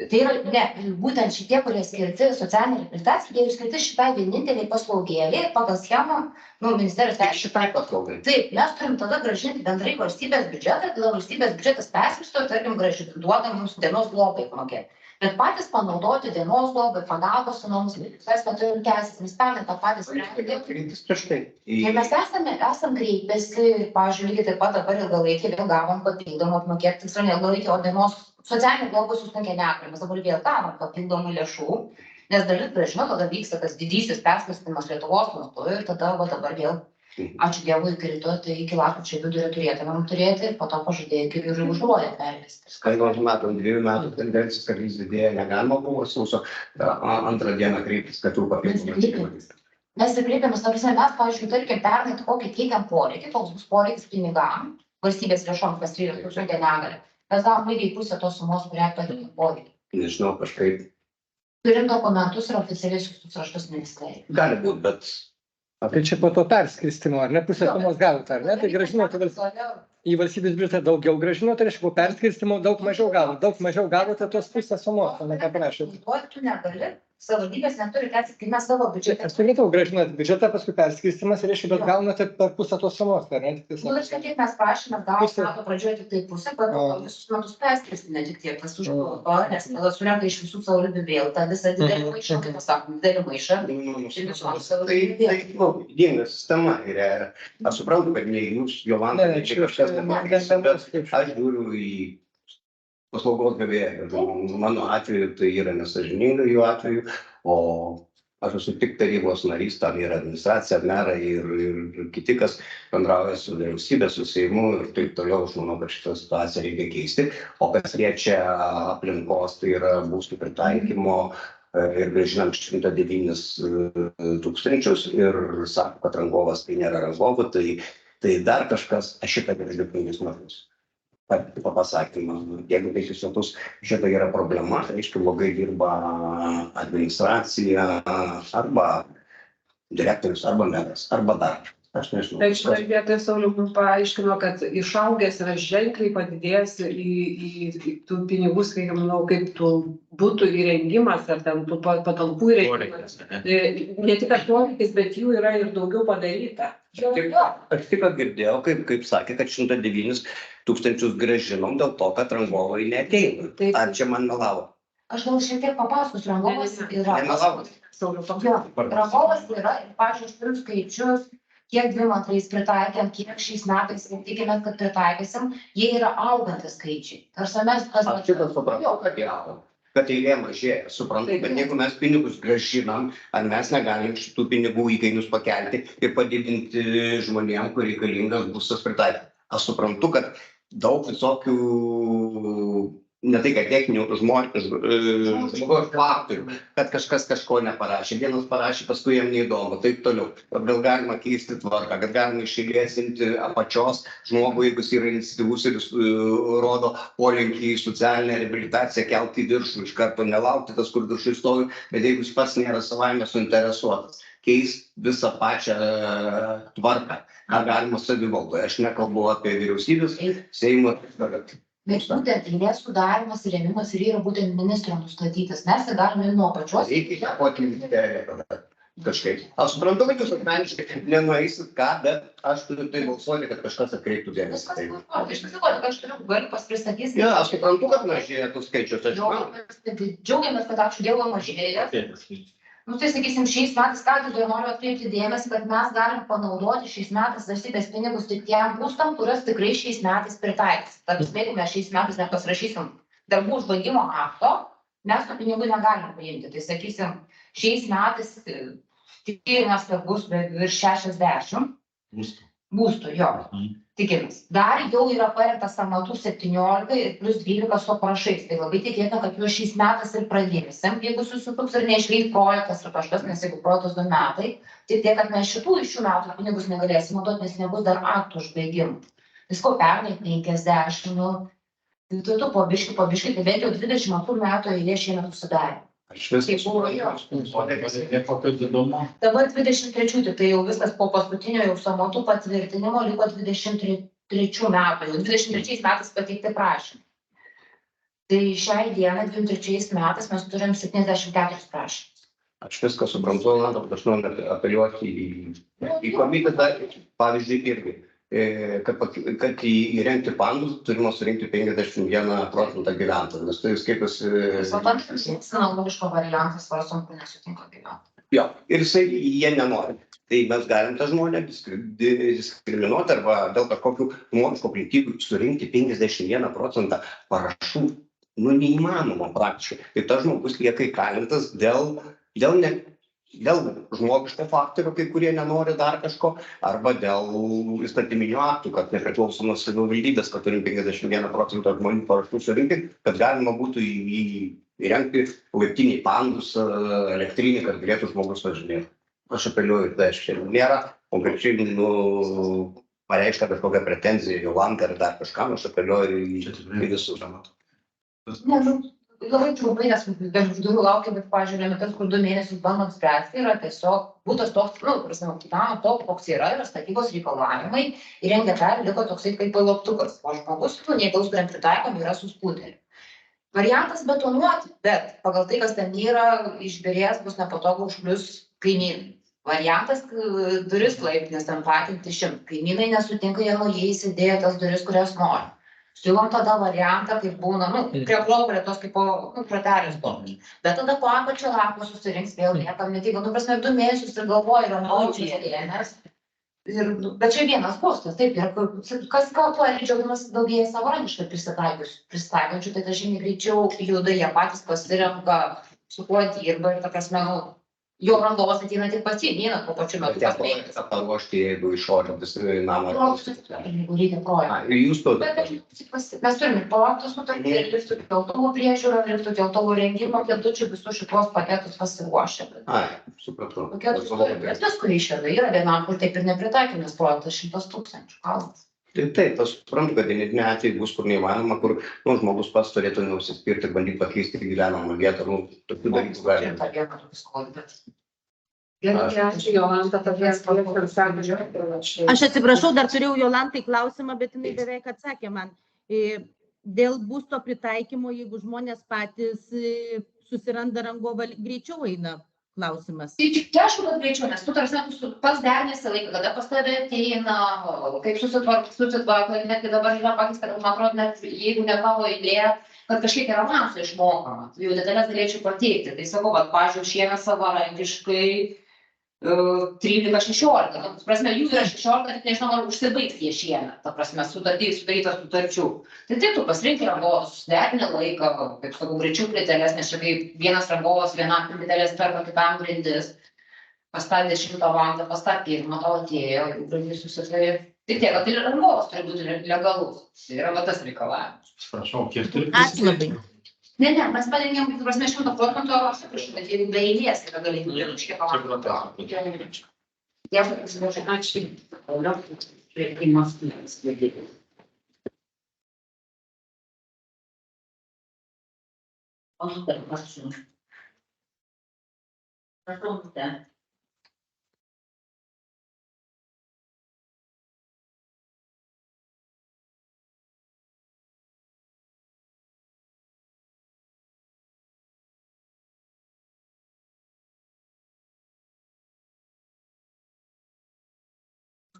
Tai yra, ne, būtent šitie, kurie skirti socialinė reabilitacija, jie skirti šitai vieninteliai paslaugėlį pagal schemą, ministerijos teisės. Šitai paslaugai. Taip, mes turim tada grąžinti bendrai valstybės biudžetą, tada valstybės biudžetas perskirsto ir, tarkim, duoda mums dienos globai apmokėti. Bet patys panaudoti dienos globai, pagalbos mums, mes neturim teisės, mes pernai tą patys sprendėm. Ir mes esam kreipęsi, pavyzdžiui, lygiai taip pat dabar ilgalaikį vėl gavom papildomą apmokėti, tiksliau ne ilgalaikį, o dienos socialinį globą susunkia negalime. Mes dabar vėl gavom papildomų lėšų, nes dalis grąžino, tada vyksta tas didysis perskirstymas Lietuvos mastu ir tada dabar vėl, ačiū Dievui, krito, tai iki lapkričio vidurio turėtumėm turėti ir po to pažadėjo iki ir užduoja pervesti. Skaičiuojant metų, 2 metų tendencijos, kad jis didėja, negalima buvo sausio antrą dieną kreiptis, kad jau papildomai. Mes ir kreipėmės, ta prasme, mes, pavyzdžiui, tarkim, pernai kokį teikiam poreikį, toks bus poreikis pinigam, valstybės lėšoms, kas 13 negali. Mes gavom lygiai pusę tos sumos, kurią pateikėm poreikį. Nežinau, kažkaip. Turim dokumentus ir oficialiai siųstus raštus ministerijai. Gali būti, bet... Tai čia po to perskirstimo, ar ne, pusę sumos gavote, ar ne? Tai grąžinote į valstybės biudžetą daugiau grąžinote, tai reiškia, po perskirstimo daug mažiau gavote tos pusę sumos, o ne ką prašėte. Tu negali, savivaldybės neturi teisės, kai mes savo biudžetą. Aš supratau, grąžinat biudžetą, paskui perskirstimas, reiškia, bet gaunate per pusę tos sumos, ar ne? Reiškia, kiek mes prašėme, gavome metų pradžioje tik tai pusę, bet visus metus perskirsti, ne tik tiek, kas užduoto, nes tada surenka iš visų savivaldybių vėl tą visą didelį maišą, kaip pasakom, didelį maišą. Tai ydinga sistema yra. Aš suprantu, kad ne jūs, Jolanta, čia kažkas nepakeisti, bet aš žiūriu į paslaugos gavėją. Mano atveju tai yra nesąžininga jų atveju, o aš esu tik tarybos narys, tam yra administracija, merai ir kiti, kas bendrauja su vyriausybė, su Seimu ir taip toliau. Aš manau, kad šitą situaciją reikia keisti. O kas liečia aplinkos, tai yra būstų pritaikymo ir grąžinam 109 000 ir sako, kad rangovas tai nėra rangovų, tai dar kažkas, aš šitą grąžinu 5 metus. Pasakymą, jeigu 5 metus šitą yra problema, tai reiškia blogai dirba administracija arba direktorius, arba meras, arba dar. Aš nežinau. Tai šitoje vietoje Sauliau paaiškino, kad išaugęs yra ženkliai padidėjęs į tų pinigų, manau, kaip tų būtų įrengimas ar ten tų patalpų įrengimas. Ne tik poreikis, bet jų yra ir daugiau padaryta. Aš tik girdėjau, kaip sakė, kad 109 000 grąžinom dėl to, kad rangovai neateina. Ar čia man melavo? Aš gal šiek tiek papasakosiu, rangovas yra. Nemelavo. Rangovas yra, ir pavyzdžiui, aš turiu skaičius, kiek 2 metais pritaikėm, kiek šiais metais tikimės, kad pritaikysim, jie yra augantis skaičiai. Aš šitą suprantu, kad jie auga. Kad eilė mažėja, suprantu, bet jeigu mes pinigus grąžinam, ar mes negalim šitų pinigų įkainius pakelti ir padidinti žmonėm, kur reikalingas būstas pritaikyti. Aš suprantu, kad daug visokių, ne tai, kad techninių žmogaus faktorių, kad kažkas kažko neparašė. Vienas parašė, paskui jam neįdomu, taip toliau. Gal galima keisti tvarką, kad galima išėlėsinti apačios žmogų, jeigu jis yra iniciatyvus ir rodo polinkį į socialinę reabilitaciją, kelti į viršų, iš karto nelaukti tas, kur viršui stovi, bet jeigu jis pats nėra savaime suinteresuotas, keisti visą pačią tvarką, ką galima savivaldoje. Aš nekalbu apie vyriausybės, Seimo. Bet būtent eilės sudarimas ir rėmimas ir yra būtent ministro nustatytas. Mes galime nuo pačios. Reikia įtakoti ministeriją tada. kažkaip. Aš suprantu, kad jūs asmeniškai nenueisit ką, bet aš turiu tai balsuoti, kad kažkas atkreiptų dėmesį. Viskas tvarkoj. Aš nesakau, kad aš turiu galiu pristatyti. Ja, aš suprantu, kad mažėja tų skaičius. Džiaugiamės, kad ačiū Dievui mažėja. Nu, tai sakysim, šiais metais, ką dar noriu atkreipti dėmesį, kad mes galim panaudoti šiais metais valstybės pinigus tik tiem būstam, kurios tikrai šiais metais pritaikys. Tarp jeigu mes šiais metais nepasirašysim darbų užbaigimo akto, mes tų pinigų negalim paimti. Tai sakysim, šiais metais tikimės, kad bus virš 60 būstų, jo. Tikimės. Dar jau yra parengtas sąmatų 17 ir plus 12 su aprašais. Tai labai tikėtina, kad juos šiais metais ir pradėsim, jeigu susituks ir neišleis projektas ar kažkas, nes jeigu projektas 2 metai, tik tiek, kad mes šitų iš šių metų pinigus negalėsim naudoti, nes nebus dar aktų užbaigimų. Visko pernai 50, nu, tu po biškį, tai bent jau 22 metų eilė šiemet susidarė. Aš viskas Dabar 23, tai jau viskas po paskutinio jau sąmatų patvirtinimo liko 23 metų, jau 23 metais pateikti prašymą. Tai šiai dienai 23 metais mes turim 74 prašymus. Aš viską suprantu, bet aš noriu apeliuoti į komitetą, pavyzdžiui, irgi. Kad įrengti pandus turime surinkti 51% gyventojų, nes tai skaitos... Analogiško variantas svarstom, kur nesutinka gyventojų. Jo, ir jie nenori. Tai mes galim tą žmonę diskriminuoti arba dėl kažkokių žmogiškų aplinkybių surinkti 51% parašų. Nu, neįmanoma praktiškai. Tai tas žmogus lieka įkalintas dėl žmogiško faktorio, kai kurie nenori dar kažko, arba dėl įstatyminių aktų, kad nepriklausomos savivaldybės, kad turim 51% žmonių parašų surinkti, kad galima būtų įrengti laiptiniai pandus, elektrinį, kad galėtų žmogus važinėti. Aš apeliuoju, tai aš čia nėra, konkrečiai pareiškia kažkokią pretenziją, Jolantą ar dar kažkam, aš apeliuoju į visus. Labai trumpai, nes už durų laukia, bet pažiūrėjome, tas, kur 2 mėnesius bandom spręsti, yra tiesiog būtas toks, koks yra statybos reikalavimai, įrengia dar, liko toksai kaip laiptukas, o žmogus, neįgaus, kuriam pritaikom, yra su skūteriu. Variantas betonuoti, bet pagal tai, kas ten yra, išbyrės bus nepatogu užklius kaimynai. Variantas duris laiptinės ten patinti 100. Kaimynai nesutinka, jie naujai įsidėjo tas duris, kurias nori. Siūlom tada variantą, kaip būna, prie blokų, prie tos kaip kratelės blokų. Bet tada po apačio lapo susirinks vėl niekam netinka. 2 mėnesius ir galvoja, yra naujas dėmes. Bet čia vienas būstas, taip, ir kas tuo džiaugiamas daugėja savarankiškai prisitaikančių, tai žymiai greičiau juda, jie patys pasirenka, su kuo dirba ir ta prasme, jo rangovas ateina tik pats jį, neina po pačiu metu. Tie paruošti, jeigu išorintis namą. Jeigu reikia projektą. Jūs to Mes turime projektus nutartį, liftų keltuvų priežiūrą, liftų keltuvų rengimo, ketučių visų šitos paketus pasiruošę. Supratau. Paketus turime, bet tas, kurį išveda, yra vienam, kur taip ir nepritaikim, nes projektas 100 000 kalnas. Taip, aš suprantu, kad net atvejai bus, kur neįmanoma, kur žmogus pats turėtų nusispirti ir bandyti pakeisti gyvenamą vietą, tokių dalykų galima. Ačiū, Jolanta, Aš atsiprašau, dar turėjau Jolantai klausimą, bet jinai beveik atsakė man. Dėl būsto pritaikymo, jeigu žmonės patys susiranda rangovą, greičiau eina klausimas. Tai aišku, kad greičiau, nes tu tarsi pats derinėsi laiką, kada pas tave ateina, kaip susitvarko, netgi dabar yra pakeista, kad man atrodo, net jeigu ne tavo eilė, kad kažkiek yra avansų išmokama, jau detalės galėčiau pateikti. Tai sakau, kad, pavyzdžiui, šiemet savarankiškai 13-16, prasme, jų yra 16, tik nežinau, ar užsibaigs jie šiemet, ta prasme, sudarytas sutarčių. Tai taip, tu pasirinkti rangovus, susiderinti laiką, kaip sakau, greičiau plyteles, nes čia kaip vienas rangovas, vienam plyteles perka, kitam grindis, pastatė 10 valandą, pastatė 1, tau atėjo, grindis susitarė. Tik tiek, kad tai rangovas turi būti legalus. Tai yra tas reikalavimas. Prašau, kiek turi? Ačiū labai. Ne, mes padengėm, prasme, 100%, atsiprašau, bet jeigu be eilės yra galimybė, kažkiek valandų. Ačiū. Prašau,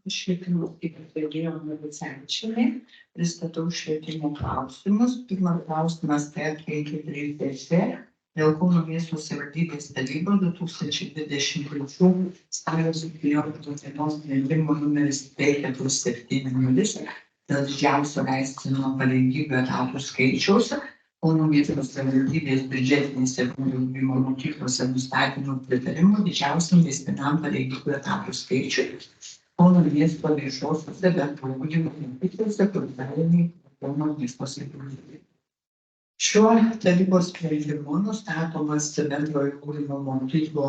Švietimo vedėjo Novicevičienė, pristatau švietimo klausimus. Pirmas klausimas T536 dėl Kauno miesto savivaldybės tarybos 2023 spalio 17 dienos sprendimo numeris 547 dėl didžiausio leistino pareigybių etatų skaičiaus Kauno miesto savivaldybės biudžetinėse ugdymo mokyklose nustatymo pritarimo didžiausiam leistinam pareigybių etatų skaičiui Kauno miesto viešosiose bendro ugdymo mokyklose, kur daliniai Kauno miesto savivaldybė. Šiuo tarybos sprendimu nustatomas bendrojo ugdymo mokyklo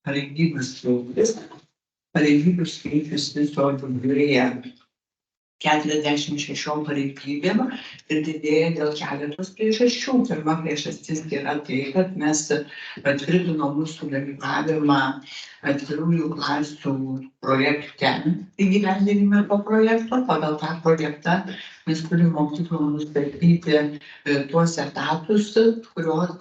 pareigybių skaičius viso Vilniuje 46 pareigybėm ir didėja dėl keletos priežasčių. Pirma priežastis yra tai, kad mes patvirtinom mūsų dalyvavimą atvirųjų klasių projekte įgyvendinime to projekto. Pagal tą projektą mes turime mokyklom nustatyti tuos etatus,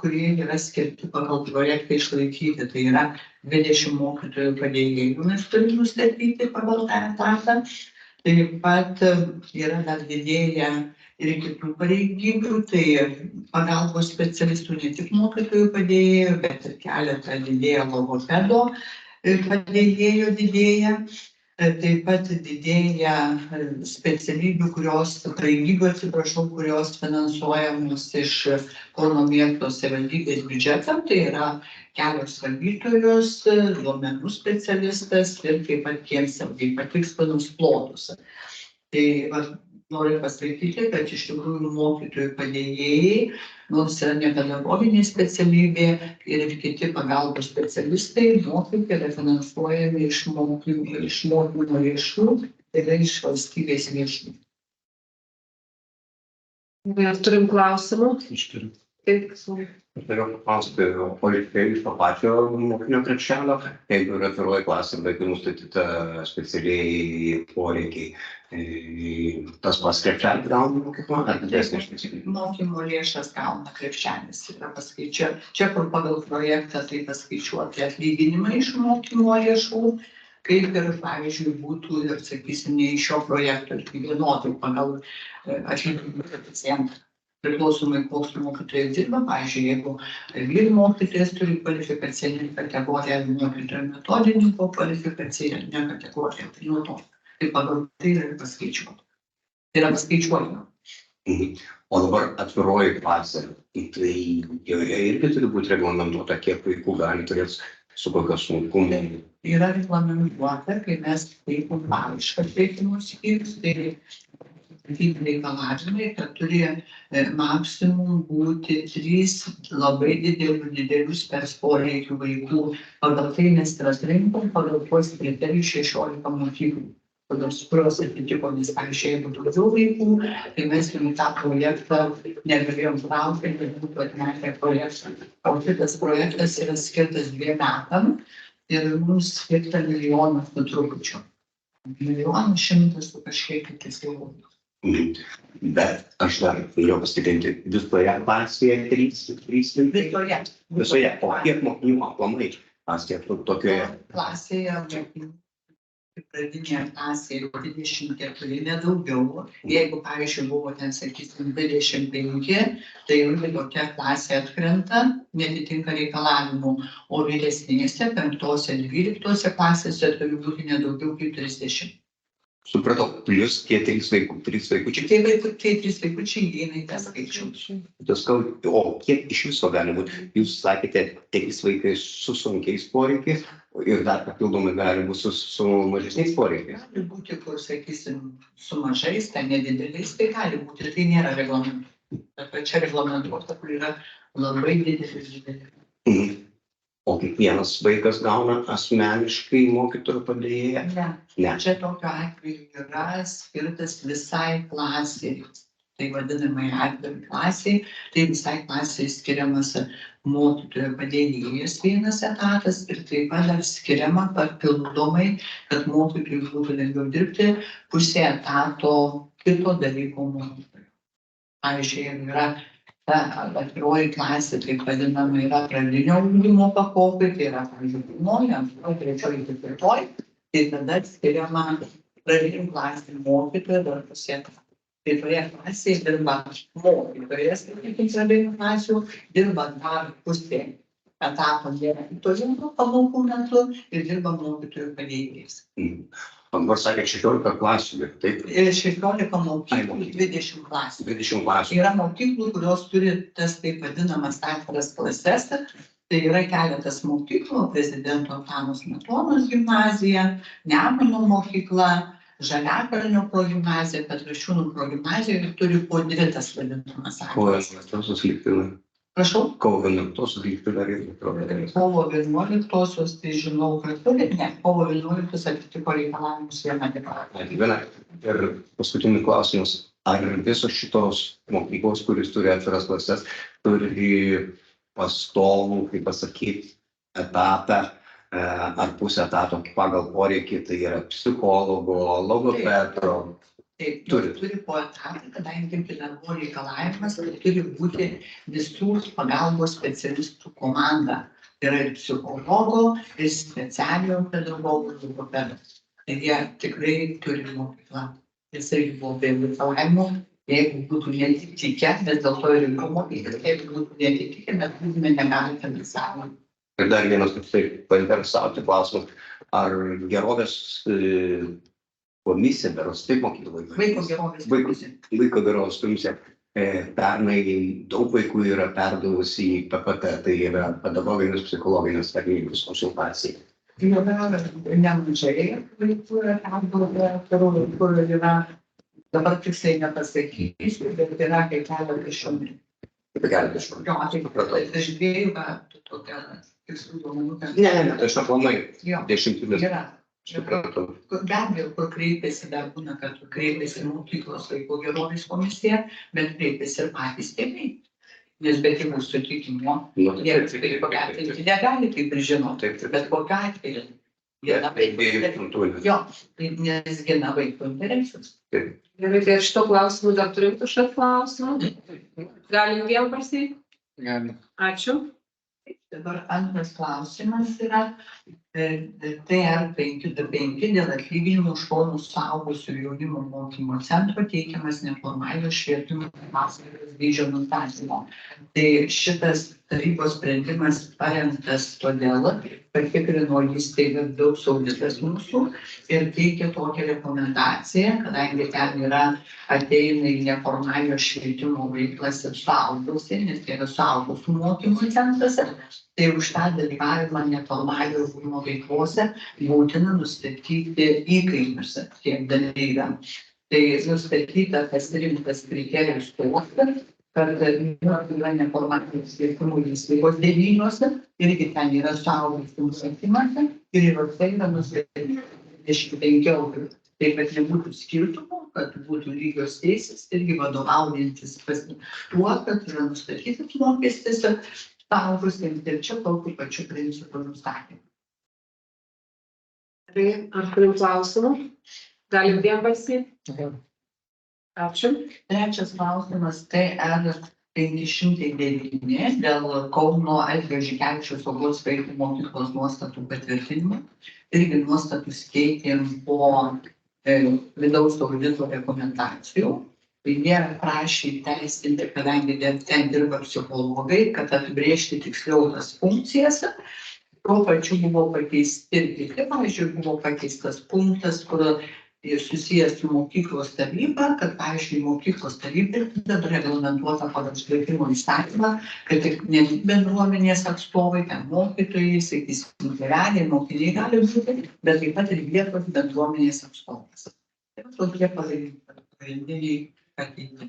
kurie yra skirti pagal projektą išlaikyti. Tai yra 20 mokytojų padėjėjų mes turime nustatyti pagal tą etatą. Taip pat yra dar didėja ir kitų pareigybių, tai pagalbos specialistų ne tik mokytojų padėjėjų, bet ir keletą didėja logopedo padėjėjų didėja. Taip pat didėja specialybių, kurios finansuojamos iš Kauno miesto savivaldybės biudžeto, tai yra kelios valdytojos, duomenų specialistas ir taip pat kiemsargiai patikslinus plotus. Tai noriu pasakyti, kad iš tikrųjų mokytojų padėjėjai, nors yra ne pedagoginė specialybė ir kiti pagalbos specialistai, mokytojai yra finansuojami iš mokymo lėšų, tai yra iš valstybės lėšų. Ar turim klausimų? Aš turiu. Taip, Turiu paklausti, o iš to pačio mokinio krepšelio, jeigu yra atviroji klasė, vaikai nustatyta specialiai poreikiai, tas pats krepšelis gauna mokykla, ar didesnė specialybė? Mokymo lėšas gauna krepšelis. Čia kur pagal projektą tai paskaičiuoti atlyginimai iš mokymo lėšų, kaip ir, pavyzdžiui, būtų ir, sakysime, iš šio projekto vienodai pagal atlyginimą pacientą. Priklausomai, koks mokytojas dirba, pavyzdžiui, jeigu vyrų mokytojas turi kvalifikacinę kategoriją, mokytojo metodininko kvalifikacinę kategoriją, tai nuo to. Tai pagal tai yra paskaičiuota. Tai yra paskaičiuojama. O dabar atviroji klasė, tai joje irgi turi būti reglamentuota, kiek vaikų gali turėti su kokiu sunkumu. Yra reglamentuota, kai mes teikiam paraišką švietimo skyrius, tai reikalavimai, kad turi maksimum būti 3 labai didelių spec poreikių vaikų. Pagal tai mes atrinkom pagal tuos kriterijus 16 mokyklų, kurios atitiko, nes, pavyzdžiui, jeigu daugiau vaikų, tai mes jau tą projektą negalėjom traukti, kad būtų atmetę projektą. O šitas projektas yra skirtas 2 metam ir mums skirta 1 milijonas su trupučiu. 1 100 su kažkiek kitais eurų. Bet aš dar norėjau pasitikrinti, visoje klasėje 3 vaikai? Visoje. O kiek mokinių aplamai klasėje tokioje? Klasėje, pradinėje klasėje 24, nedaugiau. Jeigu, pavyzdžiui, buvo ten, sakysim, 25, tai jau tokia klasė atkrenta, netitinka reikalavimų. O vyresnėse, 5-12 klasėse turi būti nedaugiau kaip 30. Supratau, plus tie 3 vaikučiai. Tai 3 vaikučiai įeina į tą skaičių. O kiek iš viso gali būti? Jūs sakėte, 3 vaikai su sunkiais poreikiais ir dar papildomai gali būti su mažesniais poreikiais. Gali būti, kur, sakysim, su mažais, tai nedideliais, tai gali būti. Tai nėra reglamentuota. Bet čia reglamentuota, kur yra labai didelis. O kiekvienas vaikas gauna asmeniškai mokytojo padėjėją? Ne. Čia tokiu atveju yra skirtas visai klasiai. Tai vadinamai atvirai klasiai. Tai visai klasiai skiriamas mokytojo padėjėjas 1 etatas ir taip pat dar skiriama papildomai, kad mokytojui būtų lengviau dirbti, pusė etato kito dalyko mokytojo. Pavyzdžiui, jeigu yra atviroji klasė, taip vadinama, yra pradinio ugdymo pakopai, tai yra, pavyzdžiui, 1, 2, 3, 4, Tai tada skiriama pradinių klasių mokytojų dar pusė. Tai toje klasėje dirba mokytojas, pradinių klasių, dirba dar pusė etato dėstytojų pamokų metu ir dirba mokytojų padėjėjais. Dabar sakė 16 klasių, taip? 16 mokyklų, 20 klasių. 20 klasių. Yra mokyklų, kurios turi tas taip vadinamas atviras klases. Tai yra keletas mokyklų, Prezidento Antano Smetonos gimnazija, Nemuno mokykla, Žaliakalnio progimnazija, Petrašiūnų progimnazija ir turi po 2 tas vadinamas atviras. Prašau? Kovo 11 lygti dar ir Kovo 11-osios, tai žinau, kad turi, ne, kovo 11 atitiko reikalavimus vieną. Ir paskutinis klausimas, ar visos šitos mokyklos, kuris turi atviras klases, turi pastovų, kaip pasakyti, etatą ar pusę etato pagal poreikį, tai yra psichologo, logopedo. Taip, turi po etatą, kadangi buvo reikalavimas, kad turi būti visų pagalbos specialistų komanda. Tai yra ir psichologo, ir specialiojo pedagogo, ir logopedo. Tai jie tikrai turi mokyklą. Jisai buvo be reikalavimų, jeigu būtų netitikę, nes dėl to ir mokykla, jeigu būtų netitikę, mes būtume negali finansavimą. Ir dar vienas, taip, painteresauti klausimas, ar gerovės komisija, beros, taip mokykla Vaiko gerovės komisija. Pernai daug vaikų yra perdavusi į PPT, tai yra pedagoginės psichologinės tarnybos konsultacijai. Yra nemažai vaikų yra perdavę, kur yra, dabar tiksliai nepasakysiu, bet yra kaip keletas šimtų. Jo, tai iš 2 metų tokia tikslių duomenų. Ne, tai aš aplamai Jo, 10 yra. Be abejo, kur kreipiasi, dar būna, kad kreipiasi mokyklos vaiko gerovės komisija, bet kreipiasi ir patys tėvai. Nes be tėvų sutikimo, jie tai pagalbinti negali, kaip ir žino, bet kokiu atveju. Jo, nes gina vaiko interesus. Gerai, tai šito klausimu dar turim kažką klausimų? Galim vienbalsiai? Galim. Ačiū. Dabar antras klausimas yra TR525 dėl atlyginimų už ponų suaugusių jaunimo mokymo centro teikiamas neformalio švietimo paslaugos dydžio nustatymo. Tai šitas tarybos sprendimas parengtas todėl, patikrino įstaigą daug auditas mūsų ir teikia tokią rekomendaciją, kadangi ten yra ateina į neformalio švietimo veiklas ir suaugusiai, nes tai yra suaugusių mokymo centras. Tai už tą dalyvavimą neformalio ugdymo veiklose būtina nustatyti įkainius tiek dalyviams. Tai nustatyta pasirinktas kriterijus toks, kad yra neformalios švietimo įstaigos 9 irgi ten yra suaugusių mokymas ir juose yra nustatyta 25 eurų. Taip, kad nebūtų skirtumų, kad būtų lygios teisės, irgi vadovaujantis tuo, kad yra nustatytas mokestis suaugusiems ir čia tokiu pačiu principu nustatymą. Ar turim klausimų? Galim vienbalsiai? Ačiū. Trečias klausimas TR509 dėl Kauno Algio Žikevičiaus saugos vaikų mokyklos nuostatų patvirtinimo. Irgi nuostatus keitėm po vidaus audito rekomendacijų. Jie prašė įteisinti, kadangi ten dirba psichologai, kad apibrėžti tiksliau tas funkcijas. Tuo pačiu buvo pakeisti ir kiti, pavyzdžiui, buvo pakeistas punktas, kur susijęs su mokyklos taryba, kad, pavyzdžiui, mokyklos taryba dabar reglamentuota pagal švietimo įstatymą, kad tik ne bendruomenės atstovai, ten mokytojai, sakysim, tėveliai, mokiniai gali būti, bet taip pat ir vietos bendruomenės atstovas. Tai tokie pagrindiniai pakeitimai.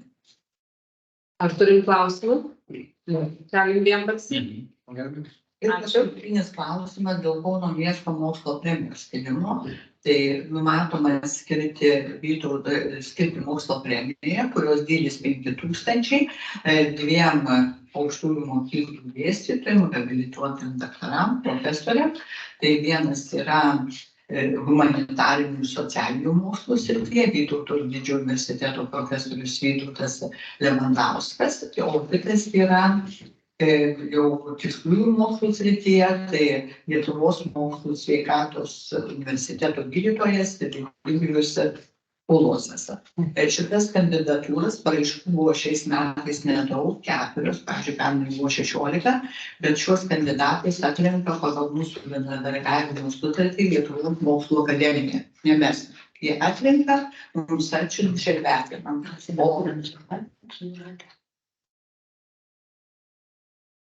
Ar turim klausimų? Galim vienbalsiai? Ir paskutinis klausimas dėl Kauno miesto mokslo premijos skyrimo. Tai numatoma skirti mokslo premiją, kurios dydis 5000, 2 aukštųjų mokyklų dėstytojams, habilituotiem daktaram, profesoriam. Tai vienas yra humanitarinių ir socialinių mokslų srityje, Vytauto didžiojo universiteto profesorius Vytautas Lemandauskas, o kitas yra jau tiksliųjų mokslų srityje, tai Lietuvos mokslų sveikatos universiteto gydytojas Virgilijus Ulosas. Šitas kandidatūras paraiškų buvo šiais metais nedaug, 4, pavyzdžiui, pernai buvo 16, bet šios kandidatais atrenka pagal mūsų bendradarbiavimo sutartį Lietuvos mokslų akademija. Ne mes. Jie atrenka, mums atsiunčia ir vertinam.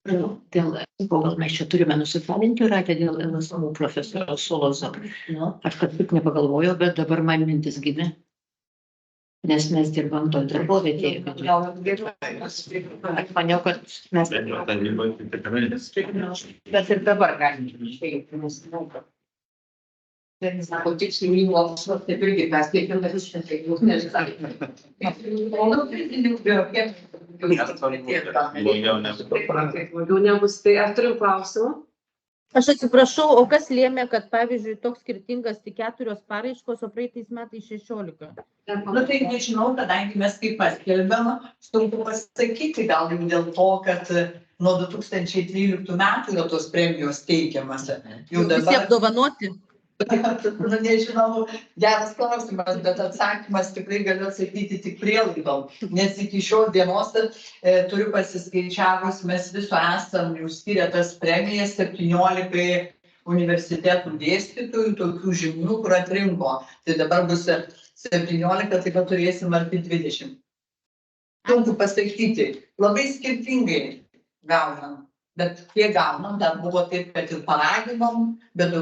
Gal mes čia turime nusisavinti ratę dėl LSMU profesoriaus Solozo. Aš kad tik nepagalvojau, bet dabar man mintis gimė. Nes mes dirbam to darbovietėje. Aš maniau, kad mes... Bet ir dabar galime. Sako, tiksliųjų mokslų, taip irgi mes kiekvieną visiškai jūs nežinome. Daugiau nebus. Tai ar turim klausimų? Aš atsiprašau, o kas lėmė, kad pavyzdžiui toks skirtingas tik 4 paraiškos, o praeitais metais 16? Nu tai nežinau, kadangi mes kaip paskelbėm, sunku pasakyti, gal jau dėl to, kad nuo 2013 metų yra tos premijos teikiamas. Visi apdovanoti? Nu, nežinau, geras klausimas, bet atsakymas tikrai galiu atsakyti tik prielaidom, nes iki šios dienos turiu pasiskaičiavus, mes viso esam jau skyrę tas premijas 17 universitetų dėstytojų, tokių žymių, kur atrinko. Tai dabar bus 17, taip pat turėsim arti 20. Sunku pasakyti, labai skirtingai gaunam, bet kiek gaunam, dar buvo taip, kad ir paraginom, bet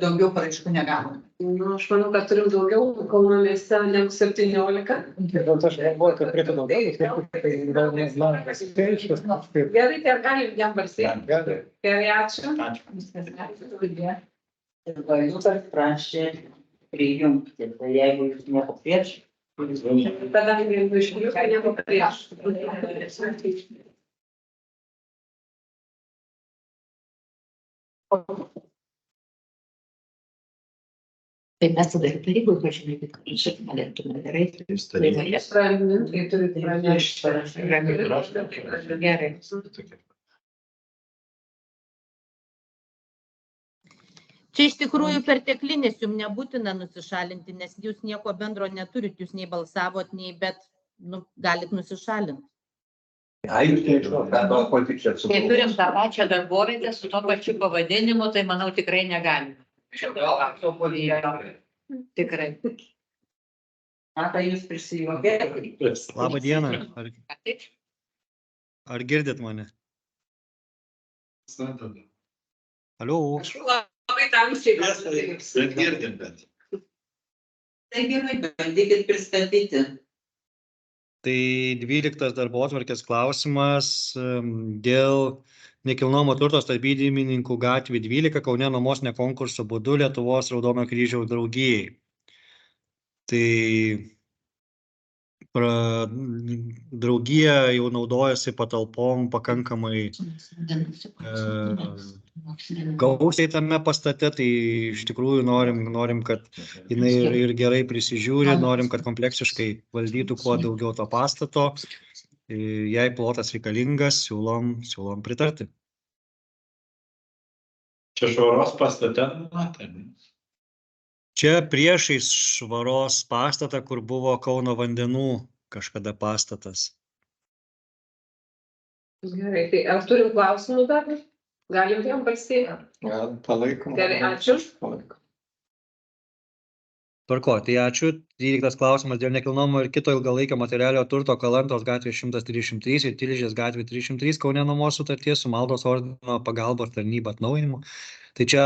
daugiau paraiškų negavom. Nu, aš manau, kad turim daugiau Kauno mieste negu 17. Bet aš galvoju, kad turėtų daugiau, tai gal nežinau, skaičius. Gerai, tai ar galim jam balsėti? Gerai, ačiū. Jūs ar prašė prijungti, tai jeigu jūs nieko prieš. Kadangi išliūkai nieko prieš. Tai mes tada ir taryboj pažymėkit, kad šiek galėtume gerai. Tai turite pranešti. Gerai. Čia iš tikrųjų perteklinis, jums nebūtina nusišalinti, nes jūs nieko bendro neturit, jūs nei balsavot, nei, bet galit nusišalinti. Tai turim tą pačią darbovietę su to pačiu pavadinimu, tai manau tikrai negalime. Tikrai. Ką jūs prisijuokėte? Labą dieną. Ar girdit mane? Alio. Labai tamsiai. Girdim, bet. Tai gerai, bandykit pristatyti. Tai 12 darbotvarkės klausimas dėl nekilnojamo turto statybininkų gatvė 12 Kaune nuomos nekonkurso būdu Lietuvos Raudonojo Kryžiaus draugijai. Tai draugija jau naudojasi patalpom pakankamai gausiai tame pastate, tai iš tikrųjų norim, kad jinai ir gerai prisižiūri, norim, kad kompleksiškai valdytų kuo daugiau to pastato. Jei plotas reikalingas, siūlom pritarti. Čia švaros pastate? Čia priešais švaros pastatą, kur buvo Kauno vandenų kažkada pastatas. Gerai, tai ar turim klausimų dar? Galim jam balsėti? Palaikom. Gerai, ačiū. Tvarko, tai ačiū. 13 klausimas dėl nekilnojamo ir kito ilgalaikio materialio turto Kalantos gatvė 133 ir Tilžės gatvė 303 Kaune nuomos sutarties su Maltos ordino pagalbos tarnyba atnaujinimu. Tai čia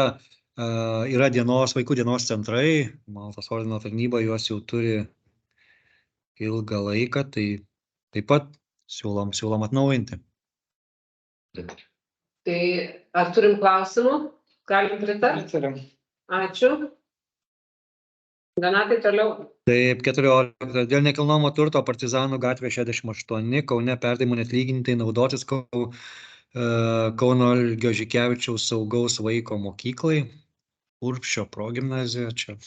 yra vaikų dienos centrai, Maltos ordino tarnyba juos jau turi ilgą laiką, tai taip pat siūlom atnaujinti. Tai ar turim klausimų? Galim pritarti? Ačiū. Donatai, toliau. Taip, 14. Dėl nekilnojamo turto Partizanų gatvė 68 Kaune perdavimų neatlygintinai naudotis Kauno Algio Žikevičiaus saugaus vaiko mokyklai, Urbšio progimnazija čia.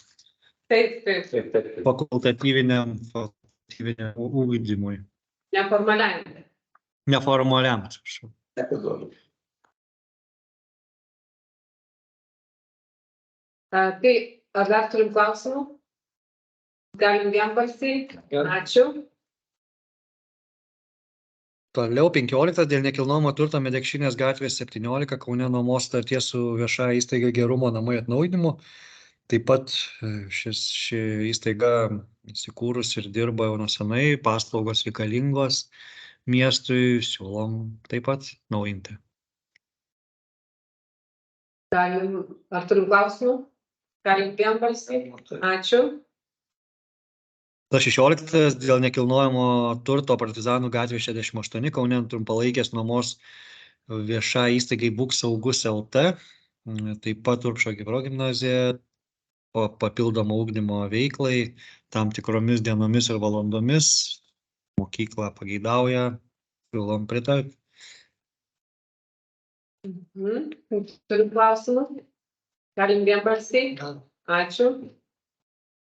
Taip. Fakultatyviniam ugdymui. Neformaliam. Neformaliam, atsiprašau. epizodų. Tai ar dar turim klausimų? Galim vienbalsiai. Ačiū. Toliau 15 dėl nekilnojamo turto Medekšinės gatvės 17 Kaune nuomos sutarties su vieša įstaiga Gerumo namai atnaujinimu. Taip pat ši įstaiga įsikūrus ir dirba jau nuo senai, paslaugos reikalingos miestui, siūlom taip pat naujinti. Ar turim klausimų? Galim vienbalsiai. Ačiū. 16 dėl nekilnojamo turto Partizanų gatvė 68 Kaune trumpalaikės nuomos vieša įstaigai Būk saugus LT. Taip pat Urbšo progimnazija papildomo ugdymo veiklai tam tikromis dienomis ir valandomis. Mokykla pageidauja, siūlom pritarti. Turim klausimų? Galim vienbalsiai. Ačiū.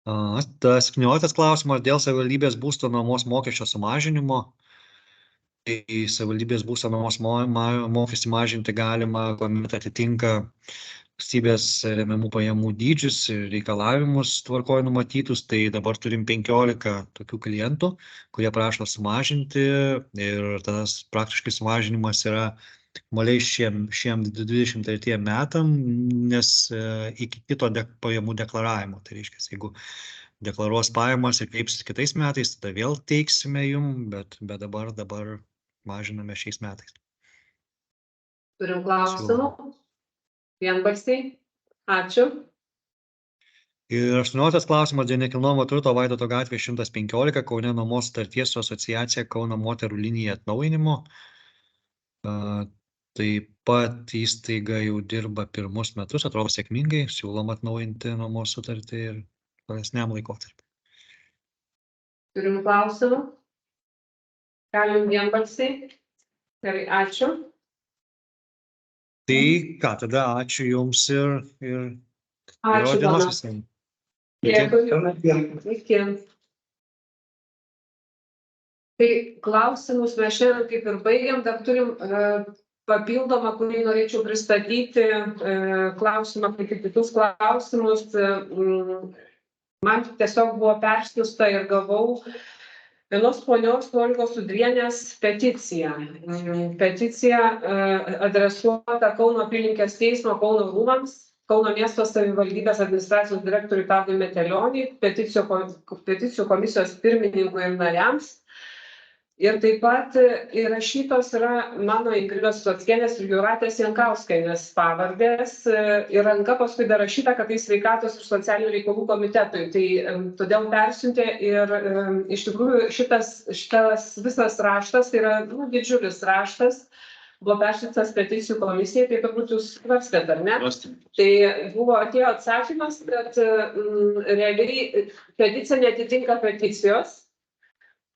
17 klausimas dėl savivaldybės būsto nuomos mokesčio sumažinimo. Tai savivaldybės būsto nuomos mokestį mažinti galima, kuomet atitinka valstybės remiamų pajamų dydžius ir reikalavimus tvarkoje numatytus. Tai dabar turim 15 tokių klientų, kurie prašo sumažinti ir tas praktiškai sumažinimas yra maliai šiem 23 metam, nes iki kito pajamų deklaravimo. Tai reiškia, jeigu deklaruos pajamas ir kreipsis kitais metais, tada vėl teiksime jum, bet dabar mažiname šiais metais. Turim klausimų? Vienbalsiai. Ačiū. Ir 18 klausimas dėl nekilnojamo turto Vaidoto gatvė 115 Kaune nuomos sutarties su asociacija Kauno moterų linija atnaujinimo. Taip pat įstaiga jau dirba pirmus metus, atrodo sėkmingai, siūlom atnaujinti nuomos sutartį ir tolesniam laikotarpiui. Turim klausimų? Galim vienbalsiai. Gerai, ačiū. Tai ką, tada ačiū jums ir Ačiū, dienos Dona. visiems. Dėkui. Iki. Tai klausimus mes šiandien kaip ir baigiam, dar turim papildomą, kurį norėčiau pristatyti, klausimą, kaip ir kitus klausimus. Man tiesiog buvo persiųsta ir gavau vienos ponios Olgos Udrienės peticiją. Peticija adresuota Kauno apylinkės teismo Kauno rūmams, Kauno miesto savivaldybės administracijos direktoriui Tadui Metelioniui, peticijų komisijos pirmininkui ir nariams. Ir taip pat įrašytos yra mano Ingridos Sockienės ir Jūratės Jankauskienės pavardės. Ir ranka paskui dar rašyta, kad tai sveikatos ir socialinių reikalų komitetui. Tai todėl persiuntė ir iš tikrųjų šitas visas raštas, tai yra didžiulis raštas, buvo persiuntas peticijų komisijai, tai turbūt jūs svarstėt, ar ne? Tai atėjo atsakymas, kad realiai peticija netitinka peticijos.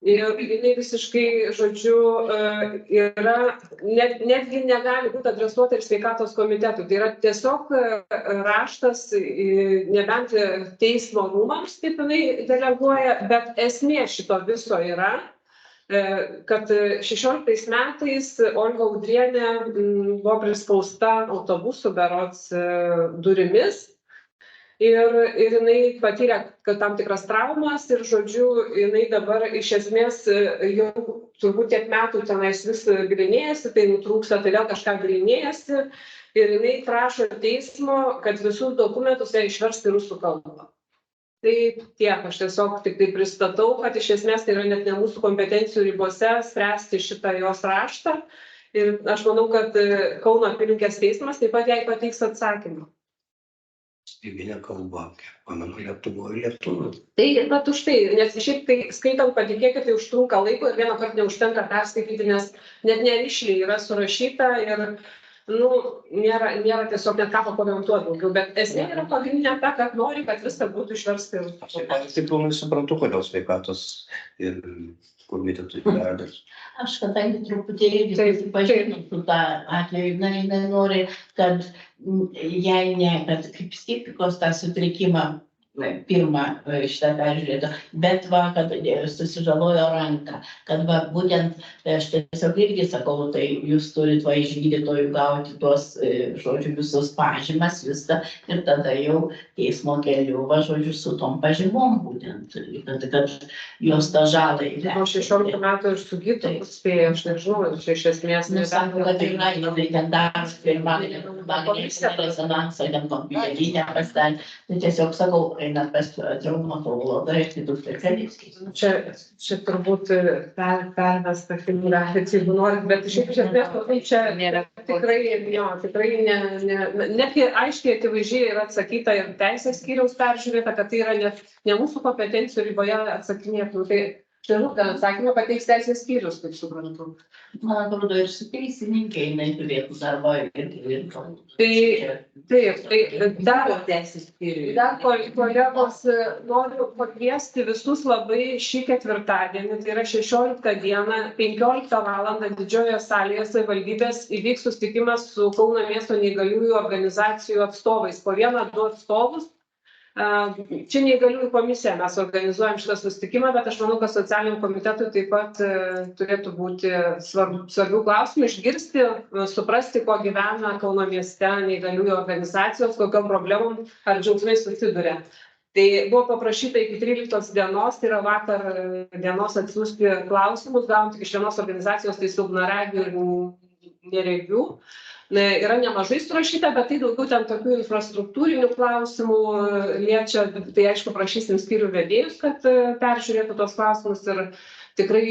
Ir jinai visiškai, žodžiu, netgi negali būti adresuota ir sveikatos komitetui. Tai yra tiesiog raštas, nebent teismo rūmams, kaip jinai deleguoja, bet esmė šito viso yra, kad 16 metais Olga Udrienė buvo prispausta autobusų berods durimis. Ir jinai patyrė tam tikras traumas ir, žodžiu, jinai dabar iš esmės jau turbūt tiek metų tenais vis bylinėjasi, tai nutrūksta, tai vėl kažką bylinėjasi ir jinai prašo teismo, kad visus dokumentus ją išversti rusų kalbą. Tai tiek, aš tiesiog tik tai pristatau, kad iš esmės tai yra net ne mūsų kompetencijų ribose spręsti šitą jos raštą ir aš manau, kad Kauno apylinkės teismas taip pat jai pateiks atsakymą. Stybinė kalba, pamenu, lietuvoje. Tai bet už tai, nes šiaip tai skaitant, patikėkit, tai užtrunka laiko ir vieną kartą neužtenka perskaityti, nes net nerišliai yra surašyta ir nėra tiesiog net ką pakomentuoti daugiau, bet esmė yra pagrindinė ta, kad nori, kad viską būtų išversta. Aš tik pilnai suprantu, kodėl sveikatos ir komitetui perdas. Aš kadangi truputėlį pažinau su tą atveju, jinai nori, kad jai kad kaip psichikos tą sutrikimą pirmą šitą peržiūrėtą, bet va, kad susižalojo ranką, kad va, būtent, aš tiesiog irgi sakau, tai jūs turit va iš gydytojų gauti tuos, žodžiu, visus pažymas, viską, ir tada jau teismo keliu, va, žodžiu, su tom pažymom būtent, kad jos tą žalą įvertinti. Nuo 16 metų ir su gydytoju spėjo, aš nežinau, čia iš esmės Nesako, kad yra, jinai ten dar magnetinį rezonansą, ten kompiuterinę pasidarė. Tai tiesiog sakau, eina pas traumatologą ir kitus specialistus. Čia turbūt pervesta figūracija, jeigu norit, bet iš esmės, tai čia tikrai netgi aiškiai akivaizdžiai yra atsakyta ir teisės skyriaus peržiūrėta, kad tai yra ne mūsų kompetencijų riboje atsakinėtų. Tai žinau, kad atsakymą pateiks teisės skyrius, kaip suprantu. Man atrodo, ir su teisininkė jinai turėtų darbą ir Taip, dar kolegos noriu pakviesti visus labai šį ketvirtadienį, tai yra 16 dieną, 15 valandą Didžiojoje salėje savivaldybės įvyks susitikimas su Kauno miesto neįgaliųjų organizacijų atstovais, po 1-2 atstovus. Čia neįgaliųjų komisija mes organizuojam šitą susitikimą, bet aš manau, kad socialiniam komitetui taip pat turėtų būti svarbių klausimų, išgirsti, suprasti, ko gyvena Kauno mieste neįgaliųjų organizacijos, kokiom problemom ar džiaugsmais susiduria. Tai buvo paprašyta iki 13 dienos, tai yra vakar dienos atsiųsti klausimus, gavom tik iš vienos organizacijos, tai silpnaregių ir neregių. Yra nemažai surašyta, bet tai daugiau ten tokių infrastruktūrinių klausimų liečia, tai aišku prašysim skyrių vedėjus, kad peržiūrėtų tos klausimus ir tikrai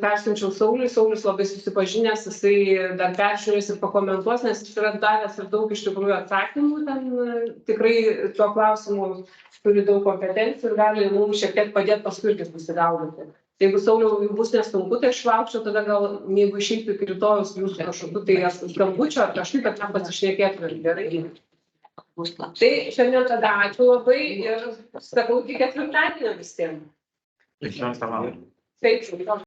persiunčiau Saulius labai susipažinęs, jisai dar peržiūrės ir pakomentuos, nes jis yra davęs ir daug iš tikrųjų atsakymų, ten tikrai tuo klausimu turi daug kompetencijų ir gali mums šiek tiek padėti paskui irgi susigaudyti. Jeigu Sauliau bus nesunku, tai aš laukčiau, tada gal, jeigu išeitų iki rytojus jūsų kažkokiu, tai skambučio ar kažkaip, kad mes pasišnekėtume gerai. Tai šiandien tada ačiū labai ir sakau iki ketvirtadienio visiems. Iki 16 valandą. Taip,